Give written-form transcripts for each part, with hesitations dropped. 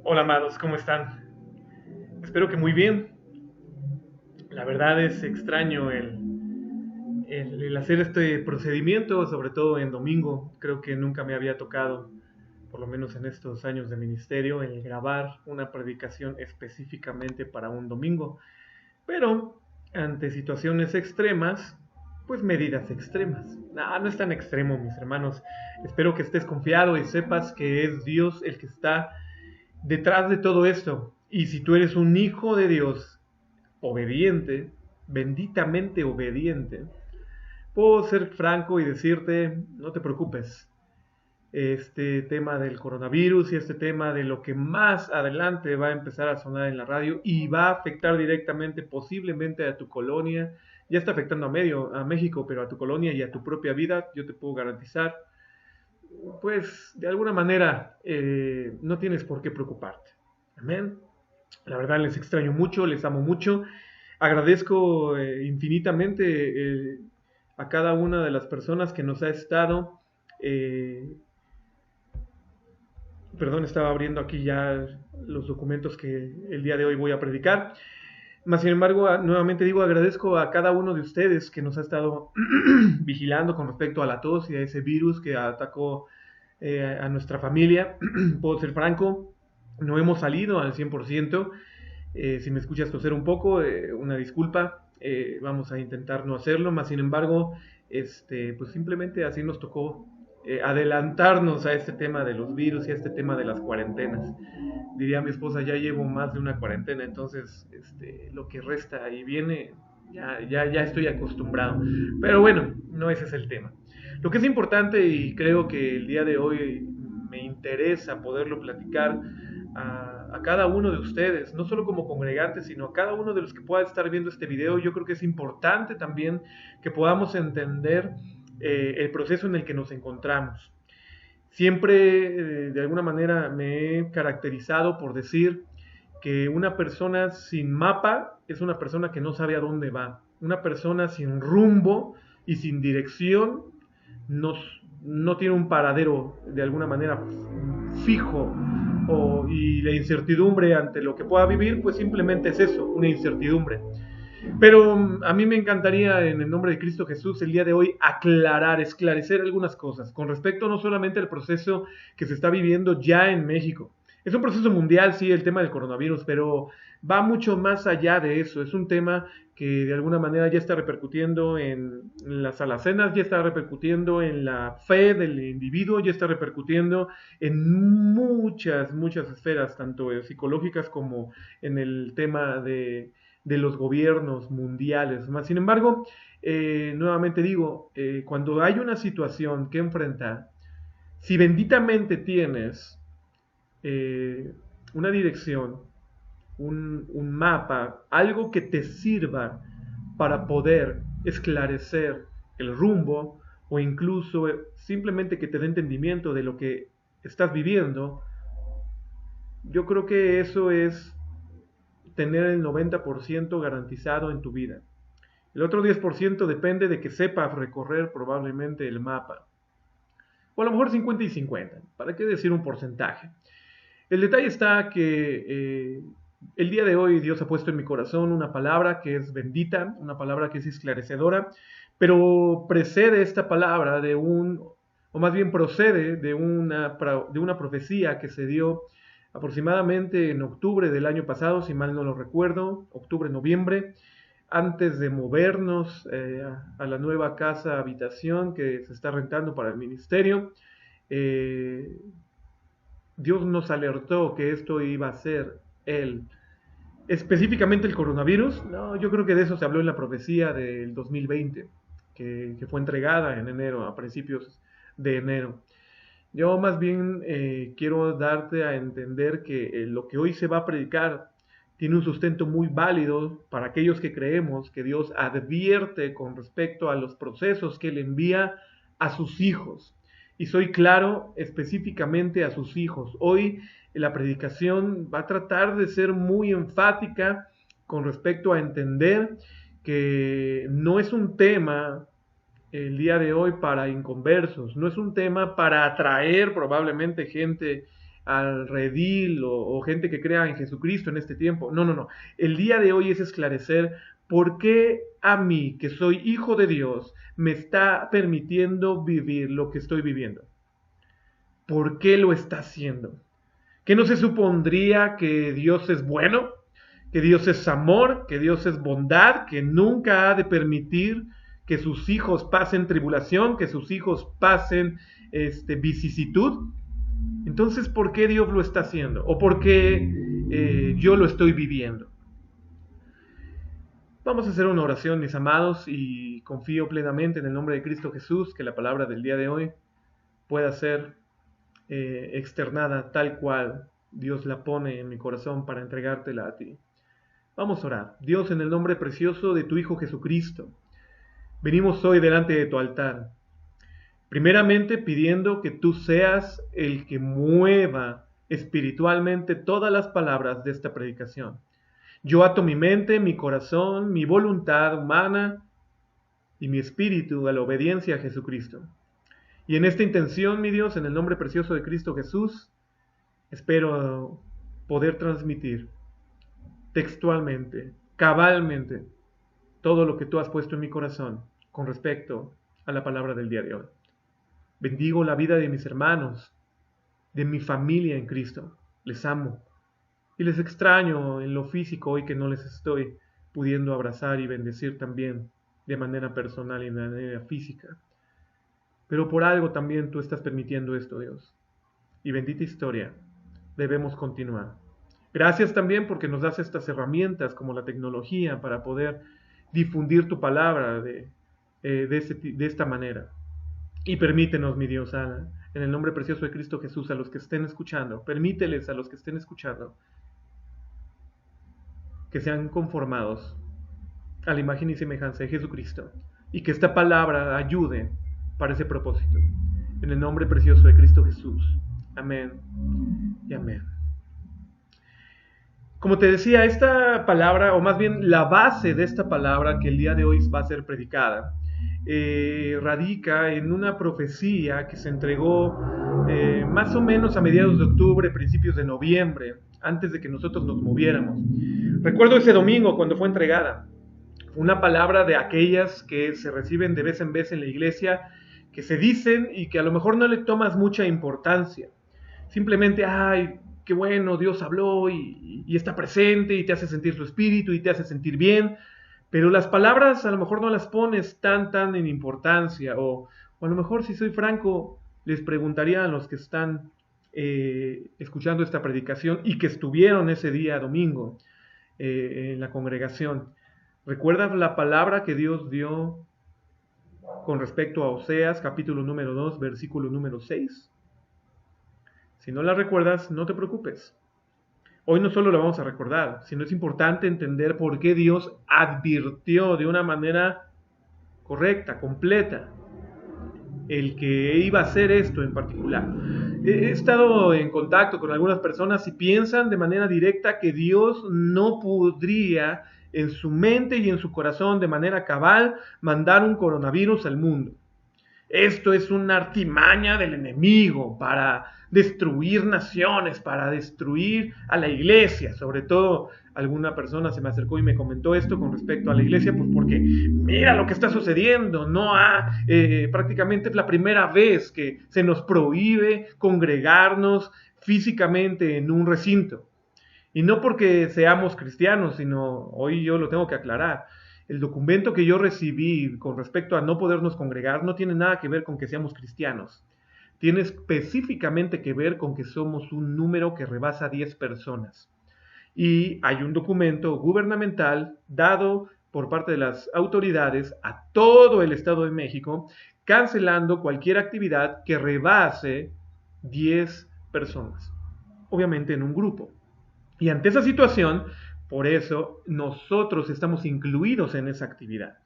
Hola amados, ¿cómo están? Espero que muy bien. La verdad es extraño el hacer este procedimiento, sobre todo en domingo. Creo que nunca me había tocado, por lo menos en estos años de ministerio, el grabar una predicación específicamente para un domingo. Pero ante situaciones extremas, pues medidas extremas. No, no es tan extremo, mis hermanos. Espero que estés confiado y sepas que es Dios el que está detrás de todo esto. Y si tú eres un hijo de Dios obediente, benditamente obediente, puedo ser franco y decirte, no te preocupes. Este tema del coronavirus y este tema de lo que más adelante va a empezar a sonar en la radio y va a afectar directamente, posiblemente a tu colonia, ya está afectando a México, pero a tu colonia y a tu propia vida, yo te puedo garantizar, pues de alguna manera no tienes por qué preocuparte. Amén. La verdad les extraño mucho, les amo mucho. Agradezco infinitamente a cada una de las personas que nos ha estado. eh, Perdón, estaba abriendo aquí ya los documentos que el día de hoy voy a predicar. Más sin embargo, nuevamente digo, agradezco a cada uno de ustedes que nos ha estado vigilando con respecto a la tos y a ese virus que atacó a nuestra familia. Puedo ser franco, no hemos salido al 100%. Si me escuchas toser un poco, una disculpa. Vamos a intentar no hacerlo, más sin embargo, pues simplemente así nos tocó adelantarnos a este tema de los virus y a este tema de las cuarentenas. Diría mi esposa, ya llevo más de una cuarentena, entonces lo que resta y viene, ya estoy acostumbrado. Pero bueno, no ese es el tema. Lo que es importante y creo que el día de hoy me interesa poderlo platicar a cada uno de ustedes, no solo como congregantes, sino a cada uno de los que pueda estar viendo este video. Yo creo que es importante también que podamos entender el proceso en el que nos encontramos. Siempre, de alguna manera, me he caracterizado por decir que una persona sin mapa es una persona que no sabe a dónde va. Una persona sin rumbo y sin dirección no, no tiene un paradero de alguna manera fijo, y la incertidumbre ante lo que pueda vivir, pues simplemente es eso, una incertidumbre. Pero a mí me encantaría, en el nombre de Cristo Jesús, el día de hoy esclarecer algunas cosas con respecto no solamente al proceso que se está viviendo ya en México. Es un proceso mundial, sí, el tema del coronavirus, pero va mucho más allá de eso. Es un tema que de alguna manera ya está repercutiendo en las alacenas, ya está repercutiendo en la fe del individuo, ya está repercutiendo en muchas esferas, tanto psicológicas como en el tema de los gobiernos mundiales. Más sin embargo, nuevamente digo, cuando hay una situación que enfrentar, si benditamente tienes eh, una dirección, un mapa, algo que te sirva para poder esclarecer el rumbo o incluso simplemente que te dé entendimiento de lo que estás viviendo, yo creo que eso es tener el 90% garantizado en tu vida. El otro 10% depende de que sepas recorrer probablemente el mapa. O a lo mejor 50 y 50. ¿Para qué decir un porcentaje? El detalle está que el día de hoy Dios ha puesto en mi corazón una palabra que es bendita, una palabra que es esclarecedora, pero precede esta palabra o más bien procede de una profecía que se dio aproximadamente en octubre del año pasado, si mal no lo recuerdo, octubre, noviembre, antes de movernos a la nueva casa habitación que se está rentando para el ministerio. eh, Dios nos alertó que esto iba a ser el específicamente el coronavirus. No, yo creo que de eso se habló en la profecía del 2020, que fue entregada en enero, a principios de enero. Yo más bien quiero darte a entender que lo que hoy se va a predicar tiene un sustento muy válido para aquellos que creemos que Dios advierte con respecto a los procesos que Él envía a sus hijos. Y soy claro específicamente a sus hijos. Hoy la predicación va a tratar de ser muy enfática con respecto a entender que no es un tema el día de hoy para inconversos, no es un tema para atraer probablemente gente al redil o gente que crea en Jesucristo en este tiempo. No, no, no. El día de hoy es esclarecer por qué a mí, que soy hijo de Dios, me está permitiendo vivir lo que estoy viviendo. ¿Por qué lo está haciendo? ¿Qué no se supondría que Dios es bueno? ¿Que Dios es amor? ¿Que Dios es bondad? ¿Que nunca ha de permitir que sus hijos pasen tribulación? ¿Que sus hijos pasen vicisitud? Entonces, ¿por qué Dios lo está haciendo? ¿O por qué yo lo estoy viviendo? Vamos a hacer una oración, mis amados, y confío plenamente en el nombre de Cristo Jesús que la palabra del día de hoy pueda ser externada tal cual Dios la pone en mi corazón para entregártela a ti. Vamos a orar. Dios, en el nombre precioso de tu Hijo Jesucristo, venimos hoy delante de tu altar, primeramente pidiendo que tú seas el que mueva espiritualmente todas las palabras de esta predicación. Yo ato mi mente, mi corazón, mi voluntad humana y mi espíritu a la obediencia a Jesucristo. Y en esta intención, mi Dios, en el nombre precioso de Cristo Jesús, espero poder transmitir textualmente, cabalmente, todo lo que tú has puesto en mi corazón con respecto a la palabra del día de hoy. Bendigo la vida de mis hermanos, de mi familia en Cristo. Les amo y les extraño en lo físico hoy que no les estoy pudiendo abrazar y bendecir también de manera personal y de manera física. Pero por algo también tú estás permitiendo esto, Dios. Y bendita historia, debemos continuar. Gracias también porque nos das estas herramientas como la tecnología para poder difundir tu palabra de esta manera. Y permítenos, mi Dios, en el nombre precioso de Cristo Jesús, a los que estén escuchando, permíteles a los que estén escuchando que sean conformados a la imagen y semejanza de Jesucristo y que esta palabra ayude para ese propósito. En el nombre precioso de Cristo Jesús. Amén y amén. Como te decía, esta palabra, o más bien la base de esta palabra que el día de hoy va a ser predicada, radica en una profecía que se entregó más o menos a mediados de octubre, principios de noviembre, antes de que nosotros nos moviéramos. Recuerdo ese domingo cuando fue entregada. Una palabra de aquellas que se reciben de vez en vez en la iglesia, que se dicen y que a lo mejor no le tomas mucha importancia. Simplemente, ay, qué bueno, Dios habló y está presente y te hace sentir su espíritu y te hace sentir bien, pero las palabras a lo mejor no las pones tan en importancia, o a lo mejor, si soy franco, les preguntaría a los que están escuchando esta predicación y que estuvieron ese día domingo en la congregación, ¿recuerdas la palabra que Dios dio con respecto a Oseas, capítulo número 2, versículo número 6? Si no la recuerdas, no te preocupes. Hoy no solo la vamos a recordar, sino es importante entender por qué Dios advirtió de una manera correcta, completa, el que iba a hacer esto en particular. He estado en contacto con algunas personas y piensan de manera directa que Dios no podría en su mente y en su corazón de manera cabal mandar un coronavirus al mundo. Esto es una artimaña del enemigo para destruir naciones, para destruir a la iglesia. Sobre todo, alguna persona se me acercó y me comentó esto con respecto a la iglesia, pues porque mira lo que está sucediendo. Prácticamente es la primera vez que se nos prohíbe congregarnos físicamente en un recinto. Y no porque seamos cristianos, sino, hoy yo lo tengo que aclarar, el documento que yo recibí con respecto a no podernos congregar no tiene nada que ver con que seamos cristianos. Tiene específicamente que ver con que somos un número que rebasa 10 personas. Y hay un documento gubernamental dado por parte de las autoridades a todo el Estado de México, cancelando cualquier actividad que rebase 10 personas. Obviamente en un grupo. Y ante esa situación, por eso nosotros estamos incluidos en esa actividad.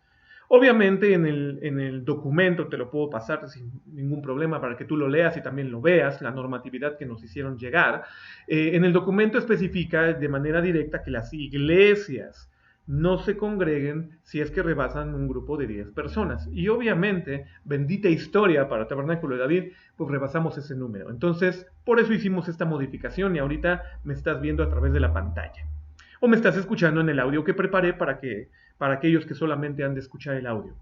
Obviamente en el documento te lo puedo pasar sin ningún problema para que tú lo leas y también lo veas, la normatividad que nos hicieron llegar. En el documento especifica de manera directa que las iglesias no se congreguen si es que rebasan un grupo de 10 personas. Y obviamente, bendita historia para Tabernáculo de David, pues rebasamos ese número. Entonces, por eso hicimos esta modificación y ahorita me estás viendo a través de la pantalla. O me estás escuchando en el audio que preparé para aquellos que solamente han de escuchar el audio.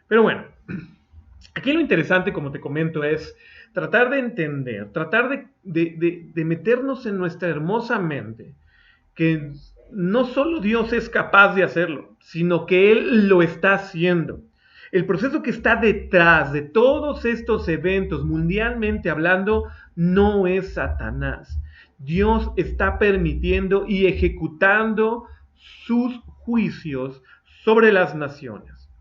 Pero bueno, aquí lo interesante, como te comento, es tratar de entender, tratar de meternos en nuestra hermosa mente, que no solo Dios es capaz de hacerlo, sino que Él lo está haciendo. El proceso que está detrás de todos estos eventos, mundialmente hablando, no es Satanás. Dios está permitiendo y ejecutando sus juicios sobre las naciones.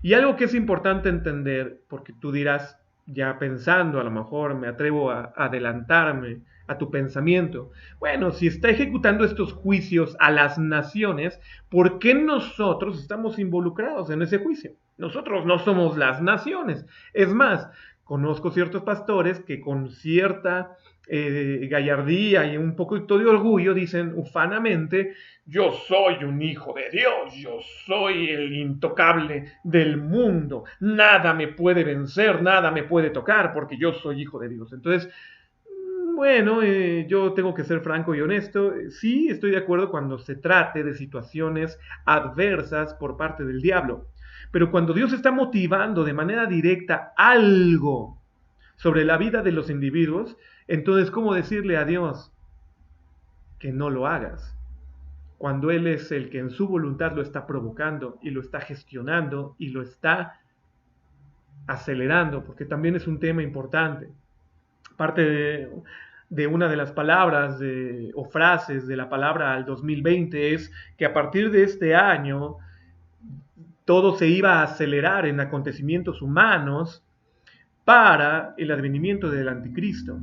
Y algo que es importante entender, porque tú dirás, ya pensando, a lo mejor me atrevo a adelantarme a tu pensamiento. Bueno, si está ejecutando estos juicios a las naciones, ¿por qué nosotros estamos involucrados en ese juicio? Nosotros no somos las naciones. Es más, conozco ciertos pastores que con cierta gallardía y un poquito de orgullo dicen ufanamente: yo soy un hijo de Dios, yo soy el intocable del mundo, nada me puede vencer, nada me puede tocar porque yo soy hijo de Dios. Entonces, bueno, yo tengo que ser franco y honesto. Sí, estoy de acuerdo cuando se trate de situaciones adversas por parte del diablo. Pero cuando Dios está motivando de manera directa algo sobre la vida de los individuos, entonces, ¿cómo decirle a Dios que no lo hagas? Cuando Él es el que en su voluntad lo está provocando y lo está gestionando y lo está acelerando, porque también es un tema importante. Parte de una de las palabras o frases de la palabra al 2020 es que a partir de este año todo se iba a acelerar en acontecimientos humanos para el advenimiento del anticristo.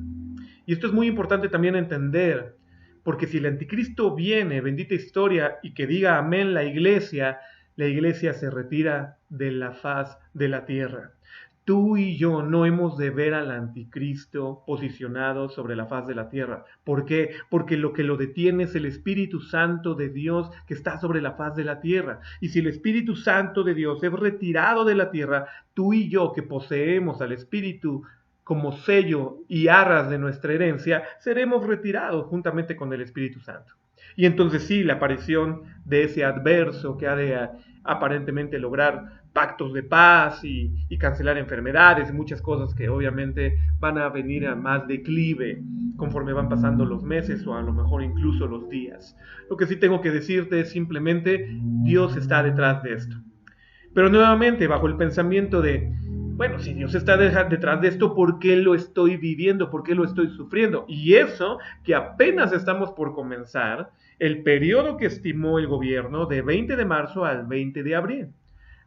Y esto es muy importante también entender, porque si el anticristo viene, bendita historia, y que diga amén la iglesia se retira de la faz de la tierra. Tú y yo no hemos de ver al anticristo posicionado sobre la faz de la tierra. ¿Por qué? Porque lo que lo detiene es el Espíritu Santo de Dios que está sobre la faz de la tierra. Y si el Espíritu Santo de Dios es retirado de la tierra, tú y yo que poseemos al Espíritu como sello y arras de nuestra herencia, seremos retirados juntamente con el Espíritu Santo. Y entonces sí, la aparición de ese adverso que ha de aparentemente lograr pactos de paz y cancelar enfermedades y muchas cosas que obviamente van a venir a más declive conforme van pasando los meses o a lo mejor incluso los días. Lo que sí tengo que decirte es simplemente Dios está detrás de esto. Pero nuevamente bajo el pensamiento de, bueno, si Dios está detrás de esto, ¿por qué lo estoy viviendo? ¿Por qué lo estoy sufriendo? Y eso que apenas estamos por comenzar el periodo que estimó el gobierno de 20 de marzo al 20 de abril.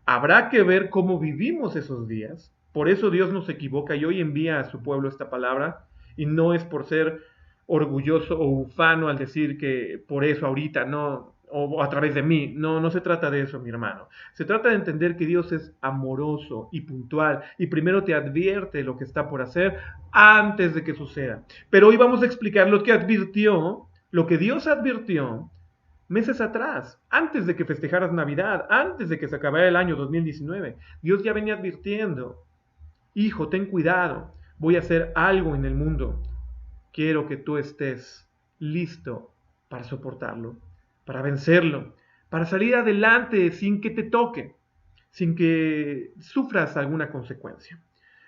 Habrá que ver cómo vivimos esos días. Por eso Dios no se equivoca y hoy envía a su pueblo esta palabra. Y no es por ser orgulloso o ufano al decir que por eso ahorita no, o a través de mí. No, no se trata de eso, mi hermano. Se trata de entender que Dios es amoroso y puntual y primero te advierte lo que está por hacer antes de que suceda. Pero hoy vamos a explicar lo que advirtió, lo que Dios advirtió meses atrás, antes de que festejaras Navidad, antes de que se acabara el año 2019. Dios ya venía advirtiendo: hijo, ten cuidado, voy a hacer algo en el mundo. Quiero que tú estés listo para soportarlo, para vencerlo, para salir adelante sin que te toque, sin que sufras alguna consecuencia.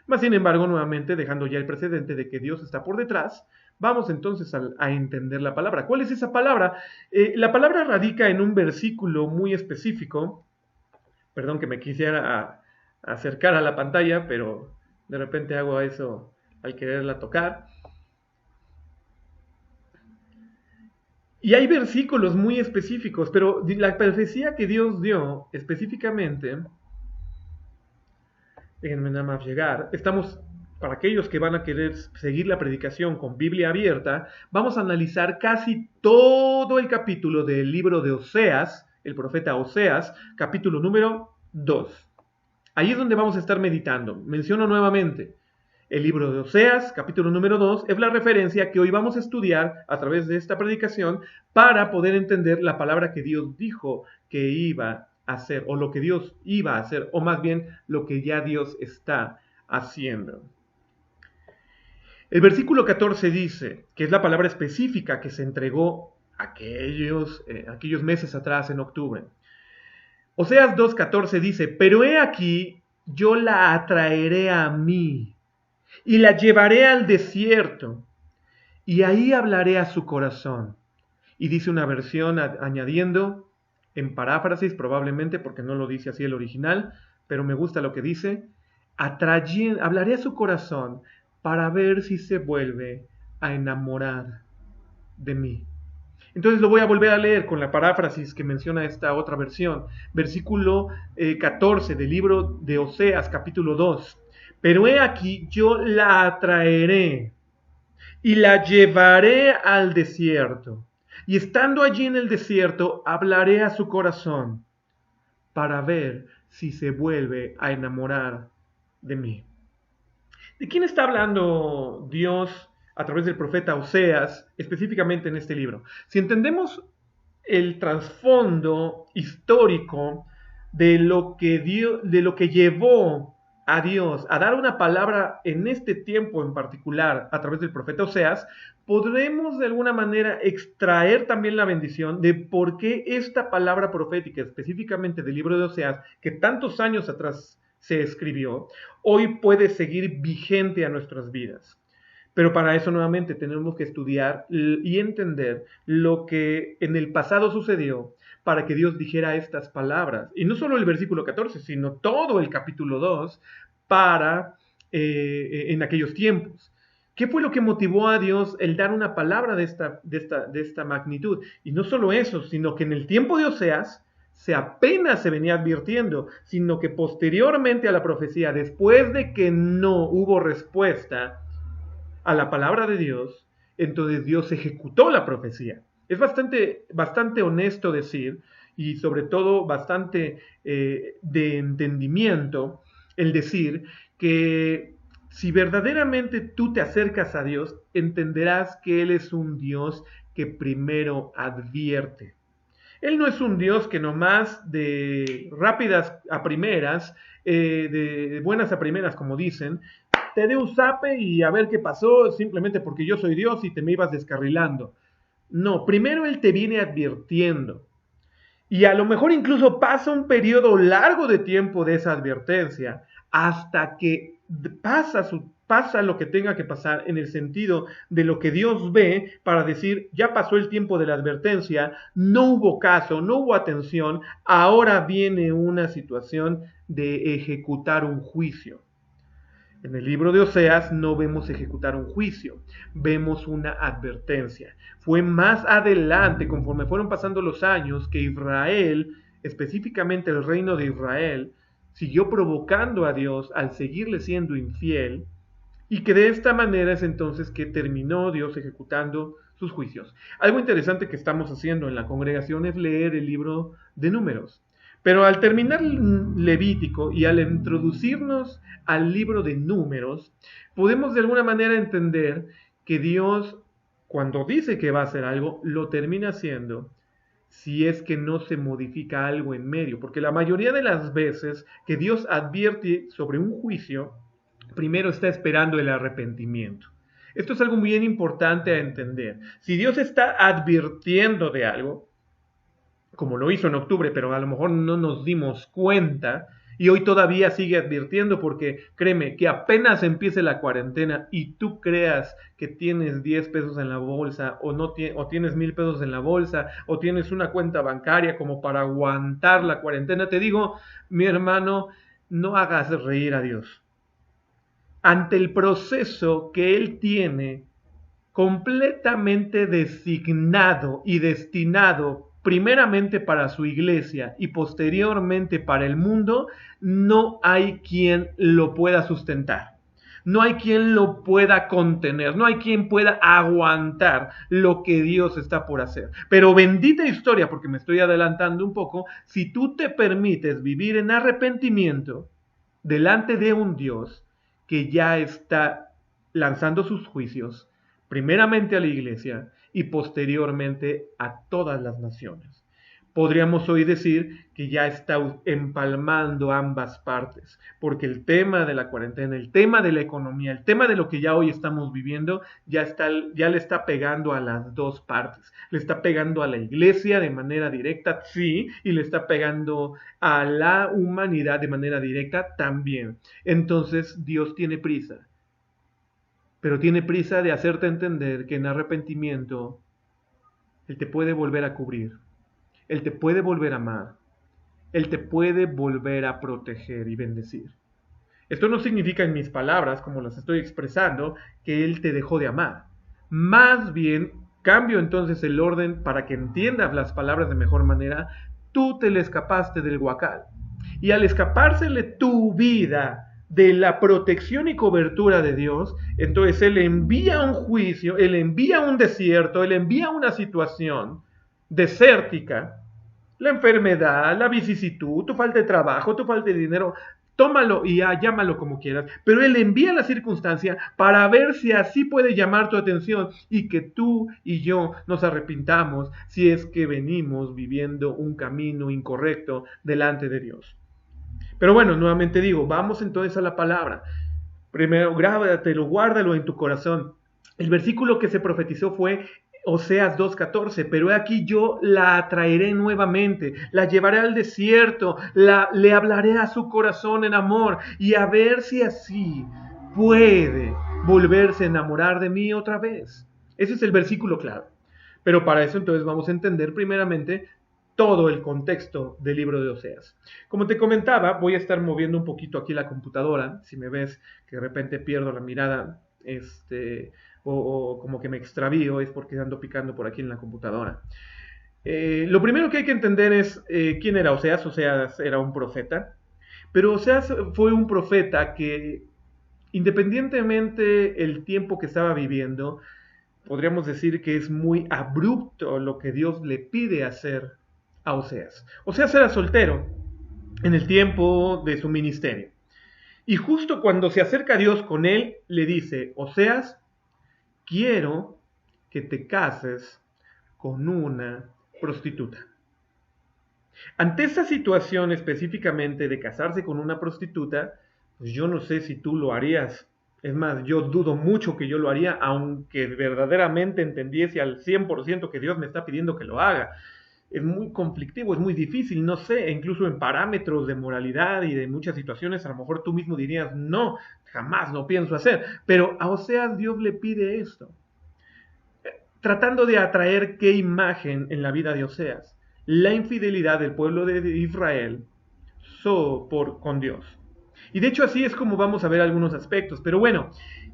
Mas, sin embargo, nuevamente dejando ya el precedente de que Dios está por detrás, vamos entonces a entender la palabra. ¿Cuál es esa palabra? La palabra radica en un versículo muy específico. Perdón que me quisiera acercar a la pantalla, pero de repente hago eso al quererla tocar. Y hay versículos muy específicos, pero la profecía que Dios dio específicamente, déjenme nada más llegar, estamos, para aquellos que van a querer seguir la predicación con Biblia abierta, vamos a analizar casi todo el capítulo del libro de Oseas, el profeta Oseas, capítulo número 2. Ahí es donde vamos a estar meditando. Menciono nuevamente, El libro de Oseas, capítulo número 2, es la referencia que hoy vamos a estudiar a través de esta predicación para poder entender la palabra que Dios dijo que iba a hacer, o lo que Dios iba a hacer, o más bien lo que ya Dios está haciendo. El versículo 14 dice, que es la palabra específica que se entregó aquellos meses atrás en octubre. Oseas 2:14 dice, pero he aquí, yo la atraeré a mí y la llevaré al desierto y ahí hablaré a su corazón. Y dice una versión añadiendo, en paráfrasis probablemente porque no lo dice así el original, pero me gusta lo que dice, hablaré a su corazón para ver si se vuelve a enamorar de mí. Entonces lo voy a volver a leer con la paráfrasis que menciona esta otra versión. Versículo 14 del libro de Oseas, capítulo 2. Pero he aquí, yo la atraeré y la llevaré al desierto. Y estando allí en el desierto, hablaré a su corazón para ver si se vuelve a enamorar de mí. ¿De quién está hablando Dios a través del profeta Oseas, específicamente en este libro? Si entendemos el trasfondo histórico de lo que llevó a Dios a dar una palabra en este tiempo en particular a través del profeta Oseas, podremos de alguna manera extraer también la bendición de por qué esta palabra profética, específicamente del libro de Oseas, que tantos años atrás se escribió, hoy puede seguir vigente a nuestras vidas. Pero para eso nuevamente tenemos que estudiar y entender lo que en el pasado sucedió para que Dios dijera estas palabras. Y no solo el versículo 14, sino todo el capítulo 2 en aquellos tiempos. ¿Qué fue lo que motivó a Dios el dar una palabra de esta magnitud? Y no solo eso, sino que en el tiempo de Oseas, apenas se venía advirtiendo, sino que posteriormente a la profecía, después de que no hubo respuesta a la palabra de Dios, entonces Dios ejecutó la profecía. Es bastante honesto decir, y sobre todo bastante de entendimiento, el decir que si verdaderamente tú te acercas a Dios, entenderás que Él es un Dios que primero advierte. Él no es un Dios que nomás de rápidas a primeras, de buenas a primeras, como dicen, te dé un zape y a ver qué pasó, simplemente porque yo soy Dios y te me ibas descarrilando. No, primero Él te viene advirtiendo. Y a lo mejor incluso pasa un periodo largo de tiempo de esa advertencia hasta que pasa lo que tenga que pasar en el sentido de lo que Dios ve para decir, ya pasó el tiempo de la advertencia, no hubo caso, no hubo atención, ahora viene una situación de ejecutar un juicio. En el libro de Oseas no vemos ejecutar un juicio, vemos una advertencia. Fue más adelante, conforme fueron pasando los años, que Israel, específicamente el reino de Israel, siguió provocando a Dios al seguirle siendo infiel, y que de esta manera es entonces que terminó Dios ejecutando sus juicios. Algo interesante que estamos haciendo en la congregación es leer el libro de Números. Pero al terminar Levítico y al introducirnos al libro de Números, podemos de alguna manera entender que Dios, cuando dice que va a hacer algo, lo termina haciendo si es que no se modifica algo en medio. Porque la mayoría de las veces que Dios advierte sobre un juicio, primero está esperando el arrepentimiento. Esto es algo muy importante a entender. Si Dios está advirtiendo de algo, como lo hizo en octubre, pero a lo mejor no nos dimos cuenta, y hoy todavía sigue advirtiendo, porque créeme que apenas empiece la cuarentena y tú creas que tienes 10 pesos en la bolsa o tienes 1,000 pesos en la bolsa o tienes una cuenta bancaria como para aguantar la cuarentena, te digo, mi hermano, no hagas reír a Dios. Ante el proceso que Él tiene completamente designado y destinado primeramente para su iglesia y posteriormente para el mundo, no hay quien lo pueda sustentar. No hay quien lo pueda contener, no hay quien pueda aguantar lo que Dios está por hacer. Pero bendita historia, porque me estoy adelantando un poco, si tú te permites vivir en arrepentimiento delante de un Dios que ya está lanzando sus juicios, primeramente a la iglesia y posteriormente a todas las naciones. Podríamos hoy decir que ya está empalmando ambas partes, porque el tema de la cuarentena, el tema de la economía, el tema de lo que ya hoy estamos viviendo, ya le está pegando a las dos partes. Le está pegando a la iglesia de manera directa, sí, y le está pegando a la humanidad de manera directa también. Entonces Dios tiene prisa, pero tiene prisa de hacerte entender que en arrepentimiento Él te puede volver a cubrir. Él te puede volver a amar. Él te puede volver a proteger y bendecir. Esto no significa en mis palabras, como las estoy expresando, que Él te dejó de amar. Más bien, cambio entonces el orden para que entiendas las palabras de mejor manera. Tú te le escapaste del huacal. Y al escapársele tu vida de la protección y cobertura de Dios, entonces Él envía un juicio, Él envía un desierto, Él envía una situación desértica, la enfermedad, la vicisitud, tu falta de trabajo, tu falta de dinero, tómalo y llámalo como quieras, pero Él envía la circunstancia para ver si así puede llamar tu atención y que tú y yo nos arrepintamos si es que venimos viviendo un camino incorrecto delante de Dios. Pero bueno, nuevamente digo, vamos entonces a la palabra. Primero, grábatelo, guárdalo en tu corazón. El versículo que se profetizó fue Oseas 2:14, pero he aquí yo la atraeré nuevamente, la llevaré al desierto, le hablaré a su corazón en amor y a ver si así puede volverse a enamorar de mí otra vez. Ese es el versículo clave. Pero para eso entonces vamos a entender primeramente todo el contexto del libro de Oseas. Como te comentaba, voy a estar moviendo un poquito aquí la computadora. Si me ves que de repente pierdo la mirada, o como que me extravío, es porque ando picando por aquí en la computadora. Lo primero que hay que entender es quién era Oseas. Oseas era un profeta, pero Oseas fue un profeta que, independientemente el tiempo que estaba viviendo, podríamos decir que es muy abrupto lo que Dios le pide hacer a Oseas. Oseas era soltero en el tiempo de su ministerio. Y justo cuando se acerca a Dios con él, le dice: Oseas, quiero que te cases con una prostituta. Ante esa situación específicamente de casarse con una prostituta, pues yo no sé si tú lo harías. Es más, yo dudo mucho que yo lo haría, aunque verdaderamente entendiese al 100% que Dios me está pidiendo que lo haga. Es muy conflictivo, es muy difícil, no sé, incluso en parámetros de moralidad y de muchas situaciones, a lo mejor tú mismo dirías: no, jamás lo pienso hacer. Pero a Oseas Dios le pide esto, tratando de atraer qué imagen en la vida de Oseas: la infidelidad del pueblo de Israel con Dios. Y de hecho así es como vamos a ver algunos aspectos. Pero bueno,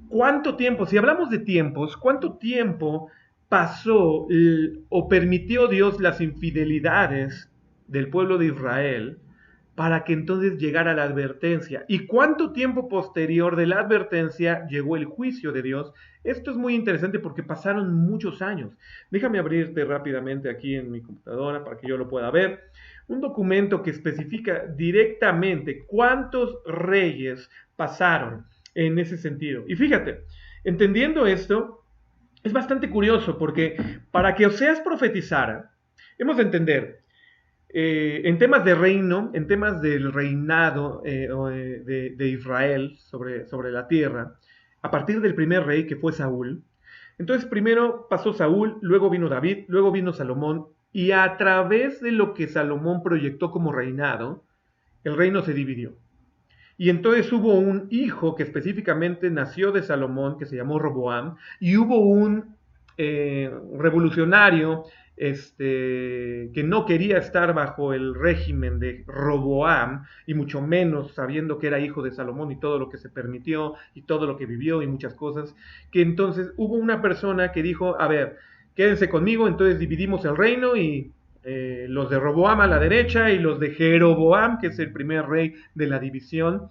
¿cuánto tiempo? Si hablamos de tiempos, ¿cuánto tiempo pasó o permitió Dios las infidelidades del pueblo de Israel para que entonces llegara la advertencia? ¿Y cuánto tiempo posterior de la advertencia llegó el juicio de Dios? Esto es muy interesante porque pasaron muchos años. Déjame abrirte rápidamente aquí en mi computadora para que yo lo pueda ver. Un documento que especifica directamente cuántos reyes pasaron en ese sentido. Y fíjate, entendiendo esto, es bastante curioso porque para que Oseas profetizara, hemos de entender, en temas de reino, en temas del reinado de Israel sobre la tierra, a partir del primer rey que fue Saúl. Entonces primero pasó Saúl, luego vino David, luego vino Salomón, y a través de lo que Salomón proyectó como reinado, el reino se dividió. Y entonces hubo un hijo que específicamente nació de Salomón, que se llamó Roboam, y hubo un revolucionario que no quería estar bajo el régimen de Roboam, y mucho menos sabiendo que era hijo de Salomón y todo lo que se permitió y todo lo que vivió y muchas cosas, que entonces hubo una persona que dijo: a ver, quédense conmigo. Entonces dividimos el reino y los de Roboam a la derecha y los de Jeroboam, que es el primer rey de la división,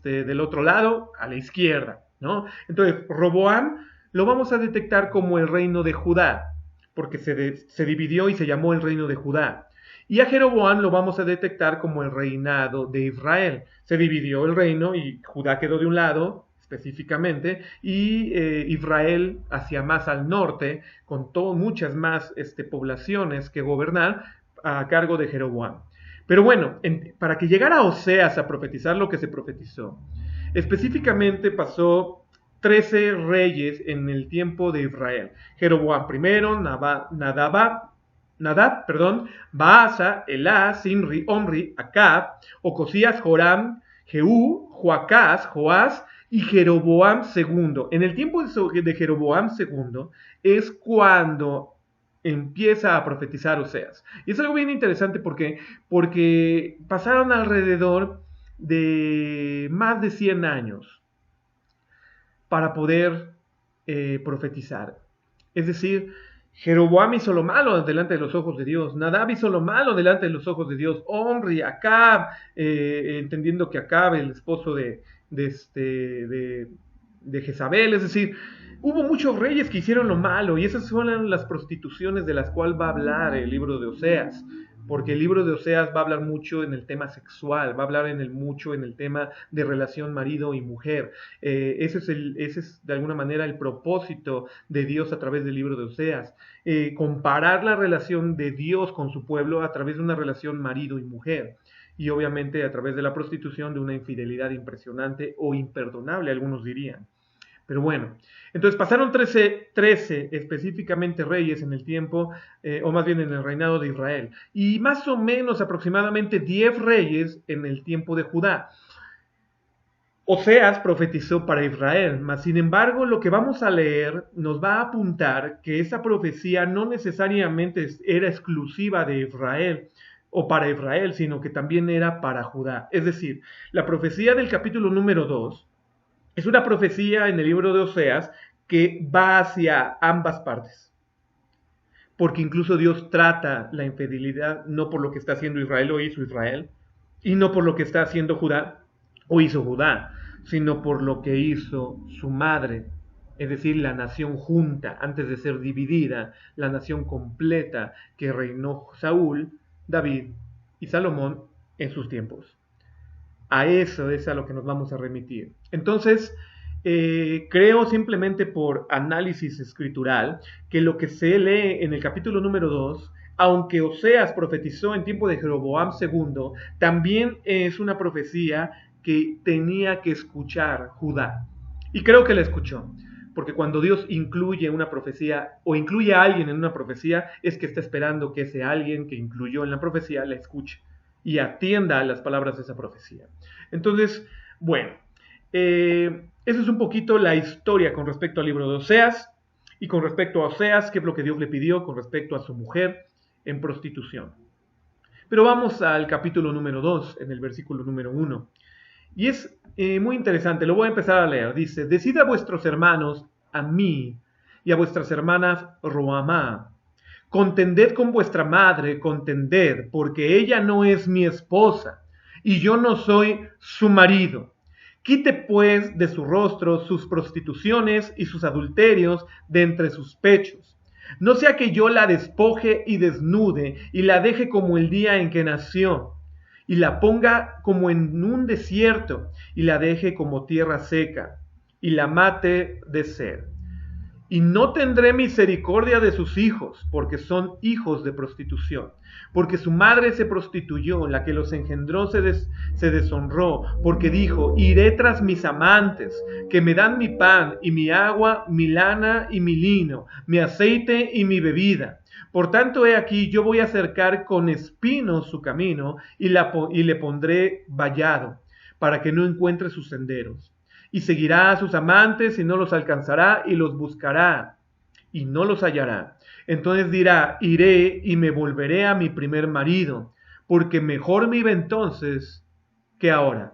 del otro lado, a la izquierda, ¿no? Entonces, Roboam lo vamos a detectar como el reino de Judá, porque se dividió y se llamó el reino de Judá. Y a Jeroboam lo vamos a detectar como el reinado de Israel. Se dividió el reino y Judá quedó de un lado, específicamente, y Israel hacia más al norte, con muchas más poblaciones que gobernar a cargo de Jeroboam. Pero bueno, para que llegara Oseas a profetizar lo que se profetizó, específicamente pasó 13 reyes en el tiempo de Israel. Jeroboam primero, Nadab, Baasa, Elá, Simri, Omri, Acab, Ocosías, Joram, Jehú, Joacás, Joás y Jeroboam II. En el tiempo de Jeroboam II es cuando empieza a profetizar Oseas. Y es algo bien interesante porque pasaron alrededor de más de 100 años para poder profetizar. Es decir, Jeroboam hizo lo malo delante de los ojos de Dios, Nadab hizo lo malo delante de los ojos de Dios, Omri, Acab, entendiendo que Acab, el esposo de Jezabel, es decir, hubo muchos reyes que hicieron lo malo y esas son las prostituciones de las cuales va a hablar el libro de Oseas, porque el libro de Oseas va a hablar mucho en el tema sexual, va a hablar mucho en el tema de relación marido y mujer. Ese es de alguna manera el propósito de Dios a través del libro de Oseas, comparar la relación de Dios con su pueblo a través de una relación marido y mujer. Y obviamente a través de la prostitución, de una infidelidad impresionante o imperdonable, algunos dirían. Pero bueno, entonces pasaron 13 específicamente reyes en el tiempo, o más bien en el reinado de Israel, y más o menos aproximadamente 10 reyes en el tiempo de Judá. Oseas profetizó para Israel, mas sin embargo lo que vamos a leer nos va a apuntar que esa profecía no necesariamente era exclusiva de Israel, o para Israel, sino que también era para Judá. Es decir, la profecía del capítulo número 2 es una profecía en el libro de Oseas que va hacia ambas partes. Porque incluso Dios trata la infidelidad no por lo que está haciendo Israel o hizo Israel, y no por lo que está haciendo Judá o hizo Judá, sino por lo que hizo su madre, es decir, la nación junta, antes de ser dividida, la nación completa que reinó Saúl, David y Salomón en sus tiempos. A eso es a lo que nos vamos a remitir. Entonces, creo simplemente por análisis escritural que lo que se lee en el capítulo número 2, aunque Oseas profetizó en tiempo de Jeroboam II, también es una profecía que tenía que escuchar Judá. Y creo que la escuchó, porque cuando Dios incluye una profecía o incluye a alguien en una profecía, es que está esperando que ese alguien que incluyó en la profecía la escuche y atienda a las palabras de esa profecía. Entonces, bueno, esa es un poquito la historia con respecto al libro de Oseas, y con respecto a Oseas, qué es lo que Dios le pidió con respecto a su mujer en prostitución. Pero vamos al capítulo número 2, en el versículo número 1. Y es muy interesante, lo voy a empezar a leer. Dice: decid a vuestros hermanos, a mí, y a vuestras hermanas, Roamá. Contended con vuestra madre, contended, porque ella no es mi esposa, y yo no soy su marido. Quite pues de su rostro sus prostituciones y sus adulterios de entre sus pechos. No sea que yo la despoje y desnude, y la deje como el día en que nació, y la ponga como en un desierto, y la deje como tierra seca, y la mate de sed. Y no tendré misericordia de sus hijos, porque son hijos de prostitución. Porque su madre se prostituyó, la que los engendró se deshonró, porque dijo: iré tras mis amantes, que me dan mi pan y mi agua, mi lana y mi lino, mi aceite y mi bebida. Por tanto, he aquí, yo voy a cercar con espinos su camino y le pondré vallado, para que no encuentre sus senderos. Y seguirá a sus amantes y no los alcanzará, y los buscará y no los hallará. Entonces dirá: iré y me volveré a mi primer marido, porque mejor me iba entonces que ahora.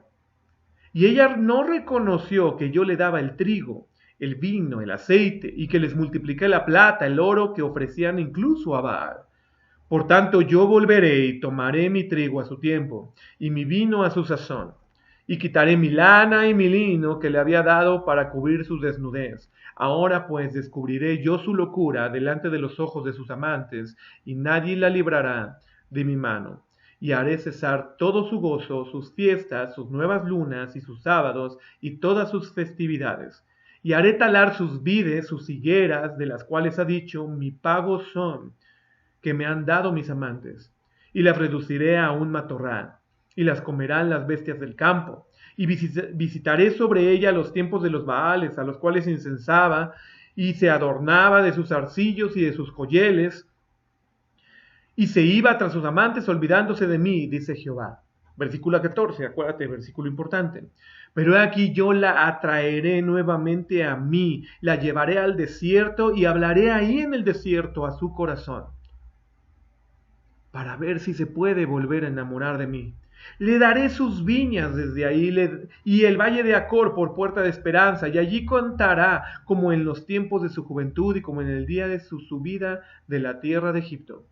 Y ella no reconoció que yo le daba el trigo, el vino, el aceite, y que les multipliqué la plata, el oro que ofrecían incluso a Baal. Por tanto, yo volveré y tomaré mi trigo a su tiempo, y mi vino a su sazón. Y quitaré mi lana y mi lino que le había dado para cubrir su desnudez. Ahora pues descubriré yo su locura delante de los ojos de sus amantes, y nadie la librará de mi mano. y haré cesar todo su gozo, sus fiestas, sus nuevas lunas y sus sábados y todas sus festividades. Y haré talar sus vides, sus higueras, de las cuales ha dicho, mi pago son, que me han dado mis amantes. Y las reduciré a un matorral, y las comerán las bestias del campo. Y visitaré sobre ella los tiempos de los Baales, a los cuales incensaba, y se adornaba de sus arcillos y de sus colleles, y se iba tras sus amantes olvidándose de mí, dice Jehová. Versículo 14, acuérdate, versículo importante. Pero he aquí yo la atraeré nuevamente a mí, la llevaré al desierto y hablaré ahí en el desierto a su corazón, para ver si se puede volver a enamorar de mí. Le daré sus viñas desde ahí y el valle de Acor por puerta de esperanza, y allí contará como en los tiempos de su juventud y como en el día de su subida de la tierra de Egipto.